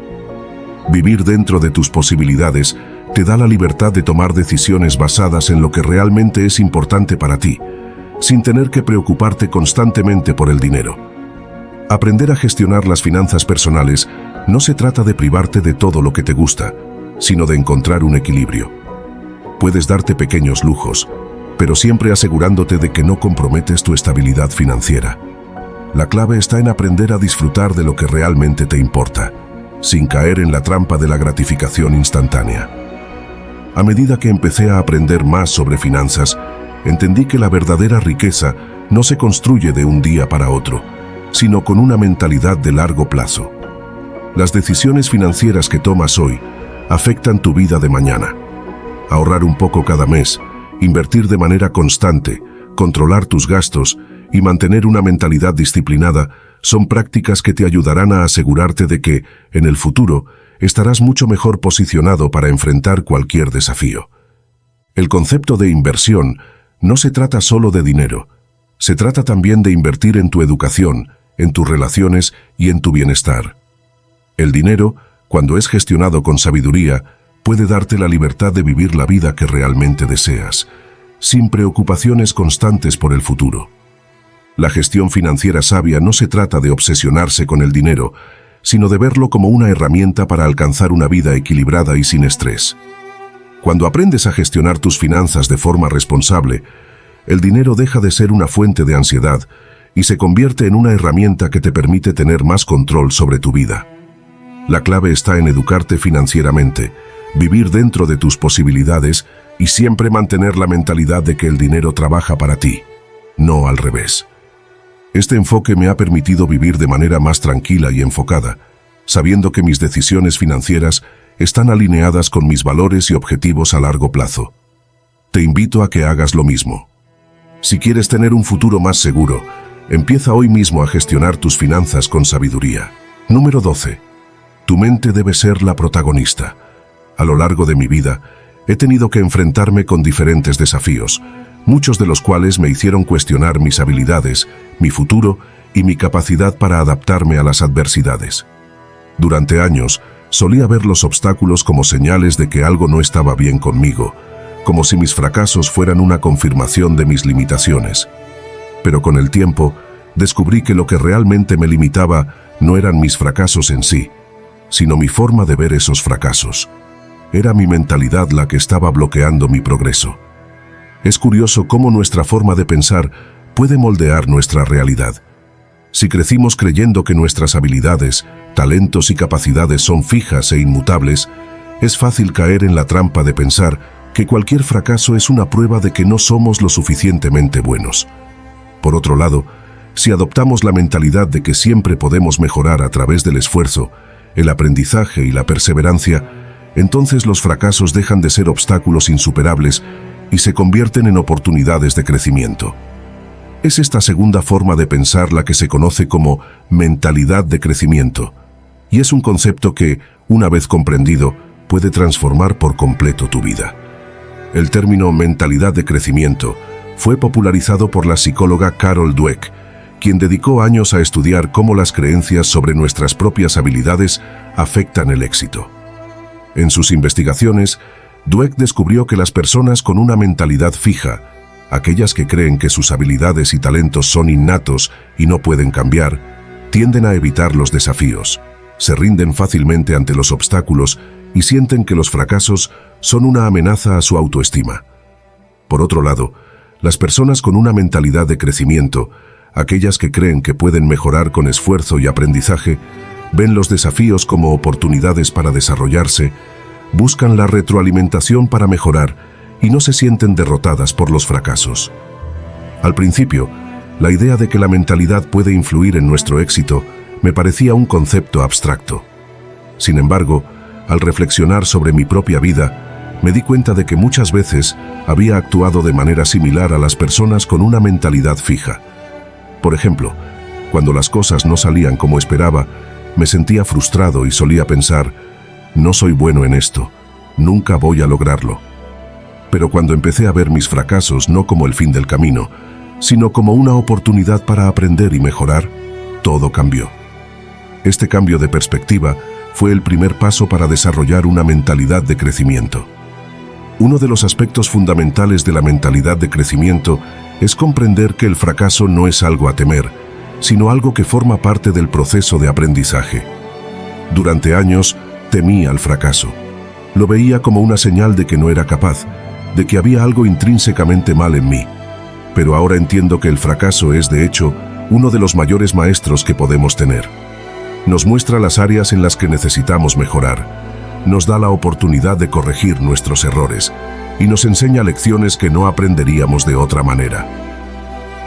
Vivir dentro de tus posibilidades te da la libertad de tomar decisiones basadas en lo que realmente es importante para ti, sin tener que preocuparte constantemente por el dinero. Aprender a gestionar las finanzas personales no se trata de privarte de todo lo que te gusta, sino de encontrar un equilibrio. Puedes darte pequeños lujos, pero siempre asegurándote de que no comprometes tu estabilidad financiera. La clave está en aprender a disfrutar de lo que realmente te importa, sin caer en la trampa de la gratificación instantánea. A medida que empecé a aprender más sobre finanzas, entendí que la verdadera riqueza no se construye de un día para otro, sino con una mentalidad de largo plazo. Las decisiones financieras que tomas hoy afectan tu vida de mañana. Ahorrar un poco cada mes, invertir de manera constante, controlar tus gastos y mantener una mentalidad disciplinada son prácticas que te ayudarán a asegurarte de que, en el futuro, estarás mucho mejor posicionado para enfrentar cualquier desafío. El concepto de inversión no se trata solo de dinero, se trata también de invertir en tu educación, en tus relaciones y en tu bienestar. El dinero, cuando es gestionado con sabiduría, puede darte la libertad de vivir la vida que realmente deseas, sin preocupaciones constantes por el futuro. La gestión financiera sabia no se trata de obsesionarse con el dinero, sino de verlo como una herramienta para alcanzar una vida equilibrada y sin estrés. Cuando aprendes a gestionar tus finanzas de forma responsable, el dinero deja de ser una fuente de ansiedad y se convierte en una herramienta que te permite tener más control sobre tu vida. La clave está en educarte financieramente, vivir dentro de tus posibilidades y siempre mantener la mentalidad de que el dinero trabaja para ti, no al revés. Este enfoque me ha permitido vivir de manera más tranquila y enfocada, sabiendo que mis decisiones financieras están alineadas con mis valores y objetivos a largo plazo. Te invito a que hagas lo mismo. Si quieres tener un futuro más seguro, empieza hoy mismo a gestionar tus finanzas con sabiduría. Número 12. Tu mente debe ser la protagonista. A lo largo de mi vida, he tenido que enfrentarme con diferentes desafíos, muchos de los cuales me hicieron cuestionar mis habilidades, mi futuro y mi capacidad para adaptarme a las adversidades. Durante años, solía ver los obstáculos como señales de que algo no estaba bien conmigo, como si mis fracasos fueran una confirmación de mis limitaciones. Pero con el tiempo, descubrí que lo que realmente me limitaba no eran mis fracasos en sí, sino mi forma de ver esos fracasos. Era mi mentalidad la que estaba bloqueando mi progreso. Es curioso cómo nuestra forma de pensar puede moldear nuestra realidad. Si crecimos creyendo que nuestras habilidades, talentos y capacidades son fijas e inmutables, es fácil caer en la trampa de pensar que cualquier fracaso es una prueba de que no somos lo suficientemente buenos. Por otro lado, si adoptamos la mentalidad de que siempre podemos mejorar a través del esfuerzo, el aprendizaje y la perseverancia, entonces los fracasos dejan de ser obstáculos insuperables y se convierten en oportunidades de crecimiento. Es esta segunda forma de pensar la que se conoce como mentalidad de crecimiento, y es un concepto que, una vez comprendido, puede transformar por completo tu vida. El término mentalidad de crecimiento fue popularizado por la psicóloga Carol Dweck, quien dedicó años a estudiar cómo las creencias sobre nuestras propias habilidades afectan el éxito. En sus investigaciones, Dweck descubrió que las personas con una mentalidad fija, aquellas que creen que sus habilidades y talentos son innatos y no pueden cambiar, tienden a evitar los desafíos, se rinden fácilmente ante los obstáculos y sienten que los fracasos son una amenaza a su autoestima. Por otro lado, las personas con una mentalidad de crecimiento, aquellas que creen que pueden mejorar con esfuerzo y aprendizaje, ven los desafíos como oportunidades para desarrollarse, buscan la retroalimentación para mejorar y no se sienten derrotadas por los fracasos. Al principio, la idea de que la mentalidad puede influir en nuestro éxito me parecía un concepto abstracto. Sin embargo, al reflexionar sobre mi propia vida, me di cuenta de que muchas veces había actuado de manera similar a las personas con una mentalidad fija. Por ejemplo, cuando las cosas no salían como esperaba, me sentía frustrado y solía pensar, no soy bueno en esto, nunca voy a lograrlo. Pero cuando empecé a ver mis fracasos no como el fin del camino, sino como una oportunidad para aprender y mejorar, todo cambió. Este cambio de perspectiva fue el primer paso para desarrollar una mentalidad de crecimiento. Uno de los aspectos fundamentales de la mentalidad de crecimiento es comprender que el fracaso no es algo a temer, sino algo que forma parte del proceso de aprendizaje. Durante años, temí al fracaso. Lo veía como una señal de que no era capaz, de que había algo intrínsecamente mal en mí. Pero ahora entiendo que el fracaso es, de hecho, uno de los mayores maestros que podemos tener. Nos muestra las áreas en las que necesitamos mejorar, nos da la oportunidad de corregir nuestros errores y nos enseña lecciones que no aprenderíamos de otra manera.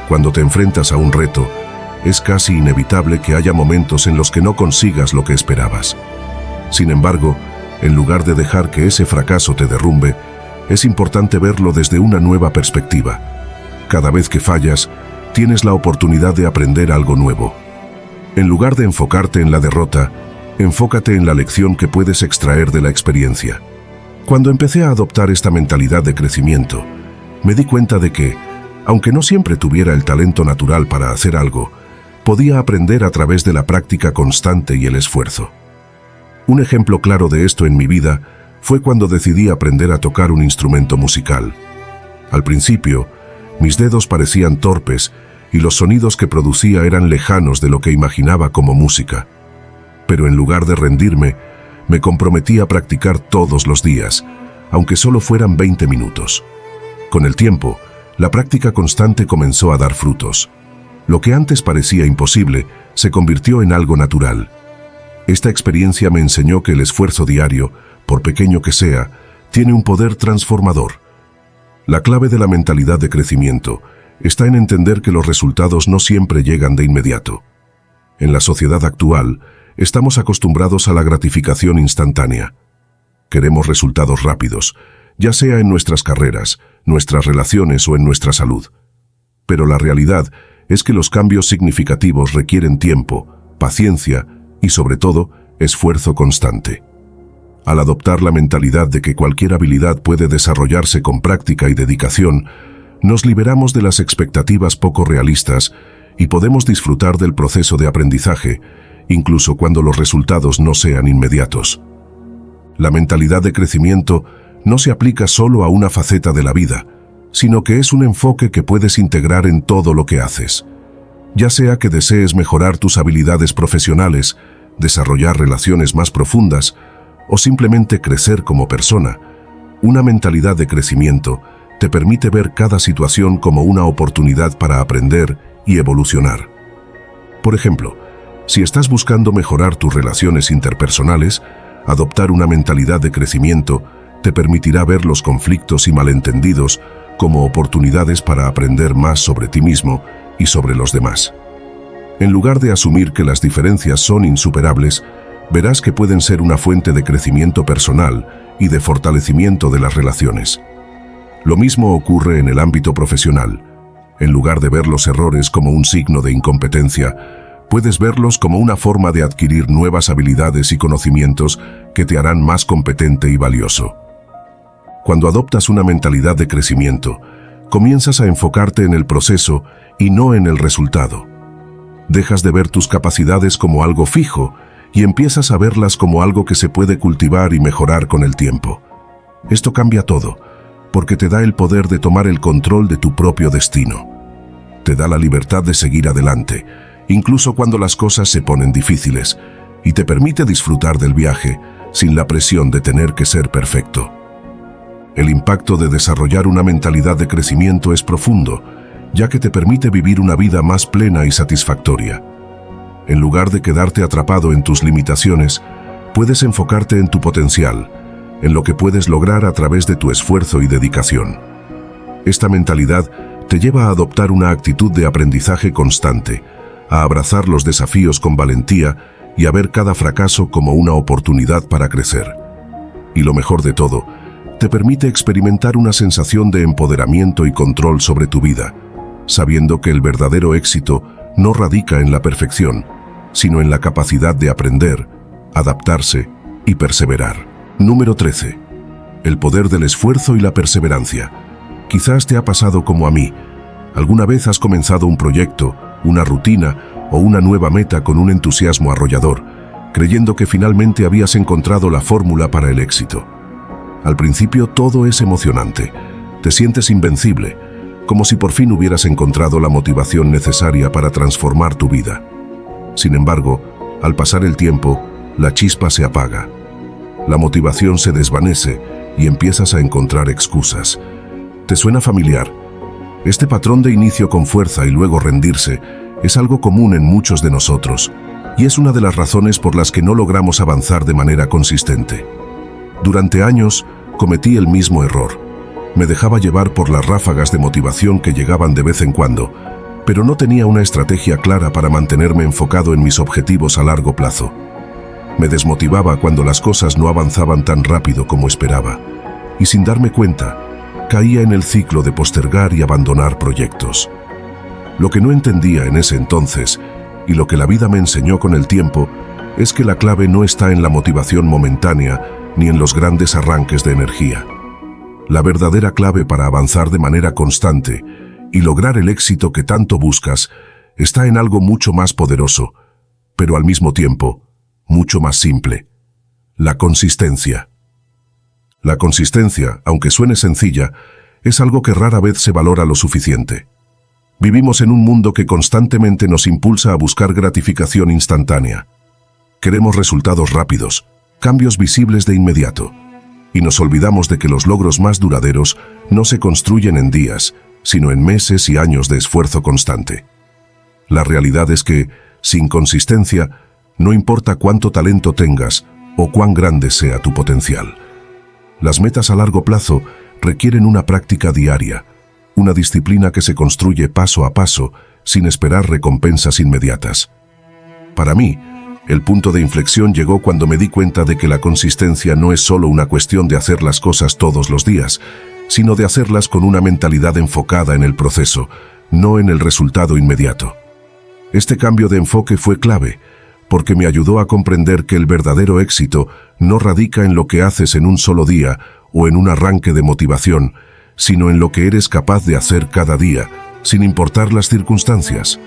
Cuando te enfrentas a un reto, es casi inevitable que haya momentos en los que no consigas lo que esperabas. Sin embargo, en lugar de dejar que ese fracaso te derrumbe, es importante verlo desde una nueva perspectiva. Cada vez que fallas, tienes la oportunidad de aprender algo nuevo. En lugar de enfocarte en la derrota, enfócate en la lección que puedes extraer de la experiencia. Cuando empecé a adoptar esta mentalidad de crecimiento, me di cuenta de que, aunque no siempre tuviera el talento natural para hacer algo, podía aprender a través de la práctica constante y el esfuerzo. Un ejemplo claro de esto en mi vida fue cuando decidí aprender a tocar un instrumento musical. Al principio, mis dedos parecían torpes y los sonidos que producía eran lejanos de lo que imaginaba como música. Pero en lugar de rendirme, me comprometí a practicar todos los días, aunque solo fueran 20 minutos. Con el tiempo, la práctica constante comenzó a dar frutos. Lo que antes parecía imposible se convirtió en algo natural. Esta experiencia me enseñó que el esfuerzo diario, por pequeño que sea, tiene un poder transformador. La clave de la mentalidad de crecimiento está en entender que los resultados no siempre llegan de inmediato. En la sociedad actual, estamos acostumbrados a la gratificación instantánea. Queremos resultados rápidos, ya sea en nuestras carreras, nuestras relaciones o en nuestra salud. Pero la realidad es que los cambios significativos requieren tiempo, paciencia y, sobre todo, esfuerzo constante. Al adoptar la mentalidad de que cualquier habilidad puede desarrollarse con práctica y dedicación, nos liberamos de las expectativas poco realistas y podemos disfrutar del proceso de aprendizaje, incluso cuando los resultados no sean inmediatos. La mentalidad de crecimiento no se aplica solo a una faceta de la vida, sino que es un enfoque que puedes integrar en todo lo que haces. Ya sea que desees mejorar tus habilidades profesionales, desarrollar relaciones más profundas o simplemente crecer como persona, una mentalidad de crecimiento te permite ver cada situación como una oportunidad para aprender y evolucionar. Por ejemplo, si estás buscando mejorar tus relaciones interpersonales, adoptar una mentalidad de crecimiento te permitirá ver los conflictos y malentendidos como oportunidades para aprender más sobre ti mismo y sobre los demás. En lugar de asumir que las diferencias son insuperables, verás que pueden ser una fuente de crecimiento personal y de fortalecimiento de las relaciones. Lo mismo ocurre en el ámbito profesional. En lugar de ver los errores como un signo de incompetencia, puedes verlos como una forma de adquirir nuevas habilidades y conocimientos que te harán más competente y valioso. Cuando adoptas una mentalidad de crecimiento, comienzas a enfocarte en el proceso y no en el resultado. Dejas de ver tus capacidades como algo fijo y empiezas a verlas como algo que se puede cultivar y mejorar con el tiempo. Esto cambia todo, porque te da el poder de tomar el control de tu propio destino. Te da la libertad de seguir adelante, incluso cuando las cosas se ponen difíciles, y te permite disfrutar del viaje sin la presión de tener que ser perfecto. El impacto de desarrollar una mentalidad de crecimiento es profundo, ya que te permite vivir una vida más plena y satisfactoria. En lugar de quedarte atrapado en tus limitaciones, puedes enfocarte en tu potencial, en lo que puedes lograr a través de tu esfuerzo y dedicación. Esta mentalidad te lleva a adoptar una actitud de aprendizaje constante, a abrazar los desafíos con valentía y a ver cada fracaso como una oportunidad para crecer. Y lo mejor de todo, te permite experimentar una sensación de empoderamiento y control sobre tu vida, sabiendo que el verdadero éxito no radica en la perfección, sino en la capacidad de aprender, adaptarse y perseverar. Número 13. El poder del esfuerzo y la perseverancia. Quizás te ha pasado como a mí. ¿Alguna vez has comenzado un proyecto, una rutina o una nueva meta con un entusiasmo arrollador, creyendo que finalmente habías encontrado la fórmula para el éxito? Al principio todo es emocionante. Te sientes invencible, como si por fin hubieras encontrado la motivación necesaria para transformar tu vida. Sin embargo, al pasar el tiempo, la chispa se apaga. La motivación se desvanece y empiezas a encontrar excusas. ¿Te suena familiar? Este patrón de inicio con fuerza y luego rendirse es algo común en muchos de nosotros, y es una de las razones por las que no logramos avanzar de manera consistente. Durante años, cometí el mismo error. Me dejaba llevar por las ráfagas de motivación que llegaban de vez en cuando, pero no tenía una estrategia clara para mantenerme enfocado en mis objetivos a largo plazo. Me desmotivaba cuando las cosas no avanzaban tan rápido como esperaba, y sin darme cuenta, caía en el ciclo de postergar y abandonar proyectos. Lo que no entendía en ese entonces, y lo que la vida me enseñó con el tiempo, es que la clave no está en la motivación momentánea ni en los grandes arranques de energía. La verdadera clave para avanzar de manera constante y lograr el éxito que tanto buscas está en algo mucho más poderoso, pero al mismo tiempo, mucho más simple: la consistencia. La consistencia, aunque suene sencilla, es algo que rara vez se valora lo suficiente. Vivimos en un mundo que constantemente nos impulsa a buscar gratificación instantánea. Queremos resultados rápidos, cambios visibles de inmediato, y nos olvidamos de que los logros más duraderos no se construyen en días, sino en meses y años de esfuerzo constante. La realidad es que, sin consistencia, no importa cuánto talento tengas o cuán grande sea tu potencial. Las metas a largo plazo requieren una práctica diaria, una disciplina que se construye paso a paso, sin esperar recompensas inmediatas. Para mí, el punto de inflexión llegó cuando me di cuenta de que la consistencia no es solo una cuestión de hacer las cosas todos los días, sino de hacerlas con una mentalidad enfocada en el proceso, no en el resultado inmediato. Este cambio de enfoque fue clave, porque me ayudó a comprender que el verdadero éxito no radica en lo que haces en un solo día o en un arranque de motivación, sino en lo que eres capaz de hacer cada día, sin importar las circunstancias.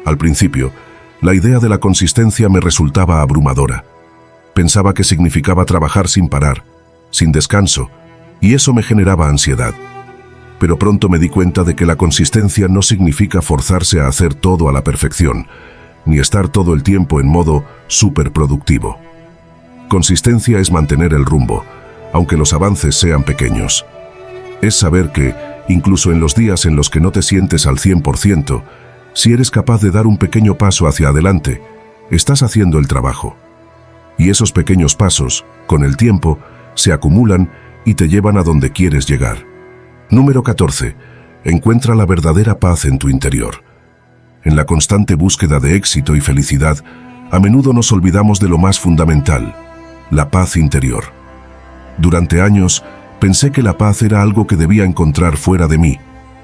Al principio, la idea de la consistencia me resultaba abrumadora. Pensaba que significaba trabajar sin parar, sin descanso, y eso me generaba ansiedad. Pero pronto me di cuenta de que la consistencia no significa forzarse a hacer todo a la perfección, ni estar todo el tiempo en modo superproductivo. Consistencia es mantener el rumbo, aunque los avances sean pequeños. Es saber que, incluso en los días en los que no te sientes al 100%, si eres capaz de dar un pequeño paso hacia adelante, estás haciendo el trabajo. Y esos pequeños pasos, con el tiempo, se acumulan y te llevan a donde quieres llegar. Número 14. Encuentra la verdadera paz en tu interior. En la constante búsqueda de éxito y felicidad, a menudo nos olvidamos de lo más fundamental: la paz interior. Durante años, pensé que la paz era algo que debía encontrar fuera de mí,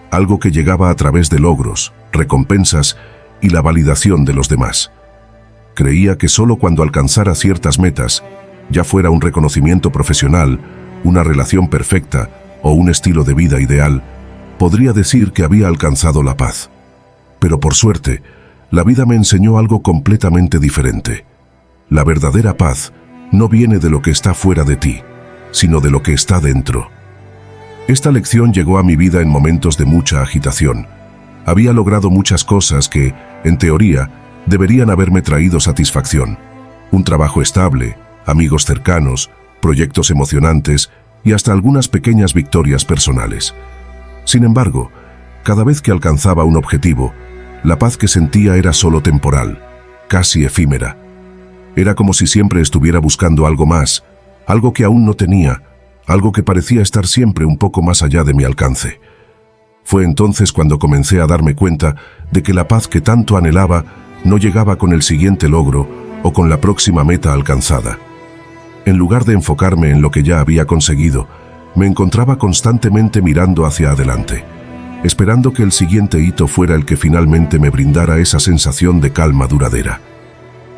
algo que llegaba a través de logros, recompensas y la validación de los demás. Creía que solo cuando alcanzara ciertas metas, ya fuera un reconocimiento profesional, una relación perfecta o un estilo de vida ideal, podría decir que había alcanzado la paz. Pero por suerte, la vida me enseñó algo completamente diferente. La verdadera paz no viene de lo que está fuera de ti, sino de lo que está dentro. Esta lección llegó a mi vida en momentos de mucha agitación. Había logrado muchas cosas que, en teoría, deberían haberme traído satisfacción. Un trabajo estable, amigos cercanos, proyectos emocionantes y hasta algunas pequeñas victorias personales. Sin embargo, cada vez que alcanzaba un objetivo, la paz que sentía era solo temporal, casi efímera. Era como si siempre estuviera buscando algo más, algo que aún no tenía, algo que parecía estar siempre un poco más allá de mi alcance. Fue entonces cuando comencé a darme cuenta de que la paz que tanto anhelaba no llegaba con el siguiente logro o con la próxima meta alcanzada. En lugar de enfocarme en lo que ya había conseguido, me encontraba constantemente mirando hacia adelante, esperando que el siguiente hito fuera el que finalmente me brindara esa sensación de calma duradera.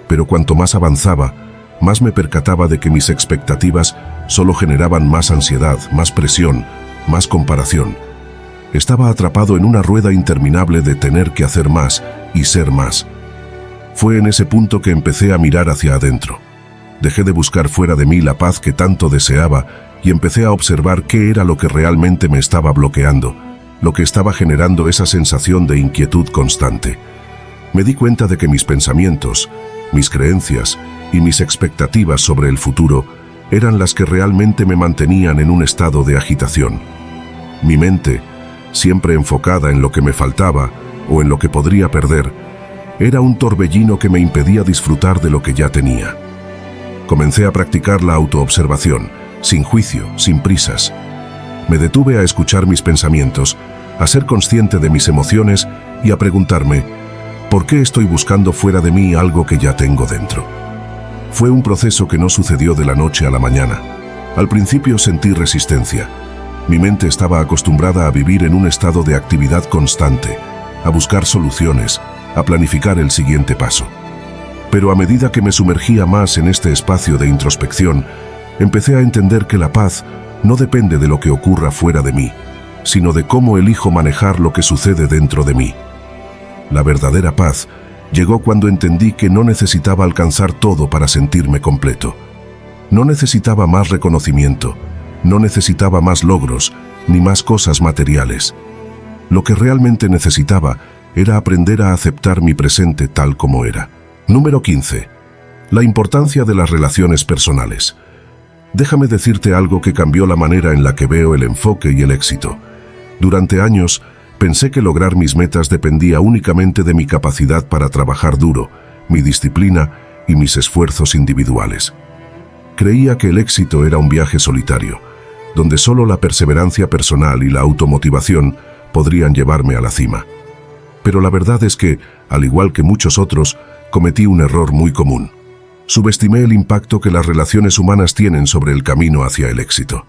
Pero cuanto más avanzaba, más me percataba de que mis expectativas solo generaban más ansiedad, más presión, más comparación. Estaba atrapado en una rueda interminable de tener que hacer más y ser más. Fue en ese punto que empecé a mirar hacia adentro. Dejé de buscar fuera de mí la paz que tanto deseaba y empecé a observar qué era lo que realmente me estaba bloqueando, lo que estaba generando esa sensación de inquietud constante. Me di cuenta de que mis pensamientos, mis creencias y mis expectativas sobre el futuro eran las que realmente me mantenían en un estado de agitación. Mi mente, siempre enfocada en lo que me faltaba o en lo que podría perder, era un torbellino que me impedía disfrutar de lo que ya tenía. Comencé a practicar la autoobservación, sin juicio, sin prisas. Me detuve a escuchar mis pensamientos, a ser consciente de mis emociones y a preguntarme, ¿por qué estoy buscando fuera de mí algo que ya tengo dentro? Fue un proceso que no sucedió de la noche a la mañana. Al principio sentí resistencia. Mi mente estaba acostumbrada a vivir en un estado de actividad constante, a buscar soluciones, a planificar el siguiente paso. Pero a medida que me sumergía más en este espacio de introspección, empecé a entender que la paz no depende de lo que ocurra fuera de mí, sino de cómo elijo manejar lo que sucede dentro de mí. La verdadera paz llegó cuando entendí que no necesitaba alcanzar todo para sentirme completo. No necesitaba más reconocimiento, no necesitaba más logros, ni más cosas materiales. Lo que realmente necesitaba era aprender a aceptar mi presente tal como era. Número 15. La importancia de las relaciones personales. Déjame decirte algo que cambió la manera en la que veo el enfoque y el éxito. Durante años, pensé que lograr mis metas dependía únicamente de mi capacidad para trabajar duro, mi disciplina y mis esfuerzos individuales. Creía que el éxito era un viaje solitario, donde solo la perseverancia personal y la automotivación podrían llevarme a la cima. Pero la verdad es que, al igual que muchos otros, cometí un error muy común. Subestimé el impacto que las relaciones humanas tienen sobre el camino hacia el éxito.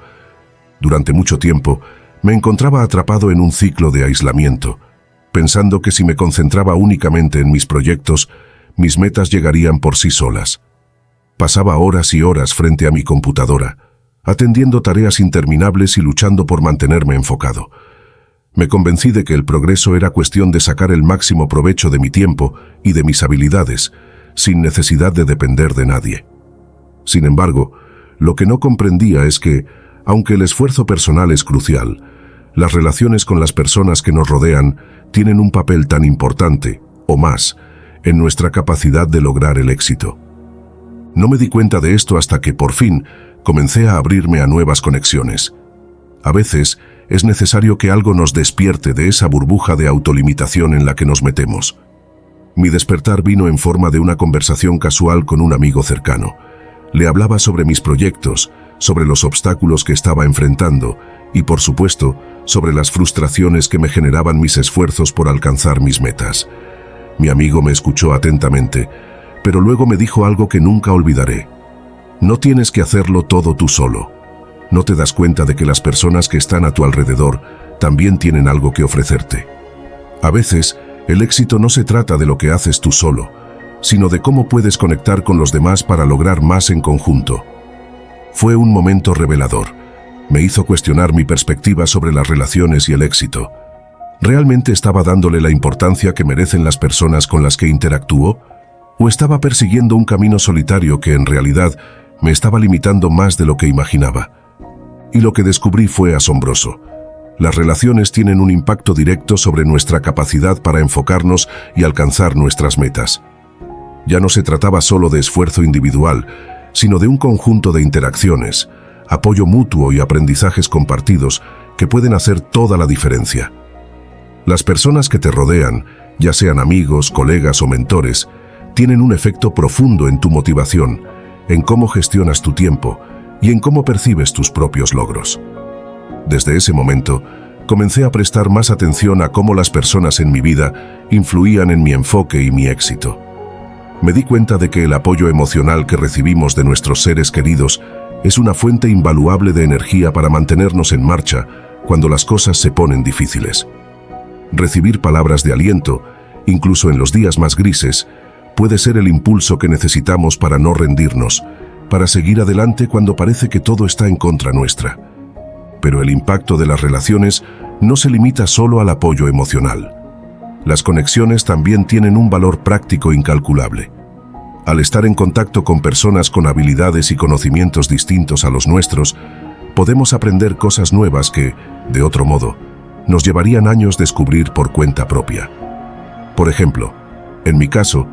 Durante mucho tiempo, me encontraba atrapado en un ciclo de aislamiento, pensando que si me concentraba únicamente en mis proyectos, mis metas llegarían por sí solas. Pasaba horas y horas frente a mi computadora, atendiendo tareas interminables y luchando por mantenerme enfocado. Me convencí de que el progreso era cuestión de sacar el máximo provecho de mi tiempo y de mis habilidades, sin necesidad de depender de nadie. Sin embargo, lo que no comprendía es que, aunque el esfuerzo personal es crucial, las relaciones con las personas que nos rodean tienen un papel tan importante, o más, en nuestra capacidad de lograr el éxito. No me di cuenta de esto hasta que, por fin, comencé a abrirme a nuevas conexiones. A veces, es necesario que algo nos despierte de esa burbuja de autolimitación en la que nos metemos. Mi despertar vino en forma de una conversación casual con un amigo cercano. Le hablaba sobre mis proyectos, sobre los obstáculos que estaba enfrentando y, por supuesto, sobre las frustraciones que me generaban mis esfuerzos por alcanzar mis metas. Mi amigo me escuchó atentamente, pero luego me dijo algo que nunca olvidaré. No tienes que hacerlo todo tú solo. ¿No te das cuenta de que las personas que están a tu alrededor también tienen algo que ofrecerte? A veces, el éxito no se trata de lo que haces tú solo, sino de cómo puedes conectar con los demás para lograr más en conjunto. Fue un momento revelador. Me hizo cuestionar mi perspectiva sobre las relaciones y el éxito. ¿Realmente estaba dándole la importancia que merecen las personas con las que interactúo? ¿O estaba persiguiendo un camino solitario que en realidad me estaba limitando más de lo que imaginaba? Y lo que descubrí fue asombroso. Las relaciones tienen un impacto directo sobre nuestra capacidad para enfocarnos y alcanzar nuestras metas. Ya no se trataba solo de esfuerzo individual, sino de un conjunto de interacciones, apoyo mutuo y aprendizajes compartidos que pueden hacer toda la diferencia. Las personas que te rodean, ya sean amigos, colegas o mentores, tienen un efecto profundo en tu motivación, en cómo gestionas tu tiempo, y en cómo percibes tus propios logros. Desde ese momento, comencé a prestar más atención a cómo las personas en mi vida influían en mi enfoque y mi éxito. Me di cuenta de que el apoyo emocional que recibimos de nuestros seres queridos es una fuente invaluable de energía para mantenernos en marcha cuando las cosas se ponen difíciles. Recibir palabras de aliento, incluso en los días más grises, puede ser el impulso que necesitamos para no rendirnos, para seguir adelante cuando parece que todo está en contra nuestra. Pero el impacto de las relaciones no se limita solo al apoyo emocional. Las conexiones también tienen un valor práctico incalculable. Al estar en contacto con personas con habilidades y conocimientos distintos a los nuestros, podemos aprender cosas nuevas que, de otro modo, nos llevarían años descubrir por cuenta propia. Por ejemplo, en mi caso,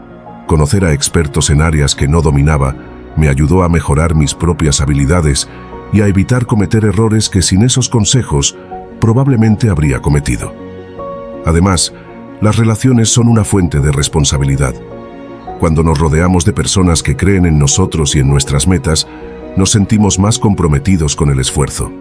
conocer a expertos en áreas que no dominaba me ayudó a mejorar mis propias habilidades y a evitar cometer errores que sin esos consejos probablemente habría cometido. Además, las relaciones son una fuente de responsabilidad. Cuando nos rodeamos de personas que creen en nosotros y en nuestras metas, nos sentimos más comprometidos con el esfuerzo.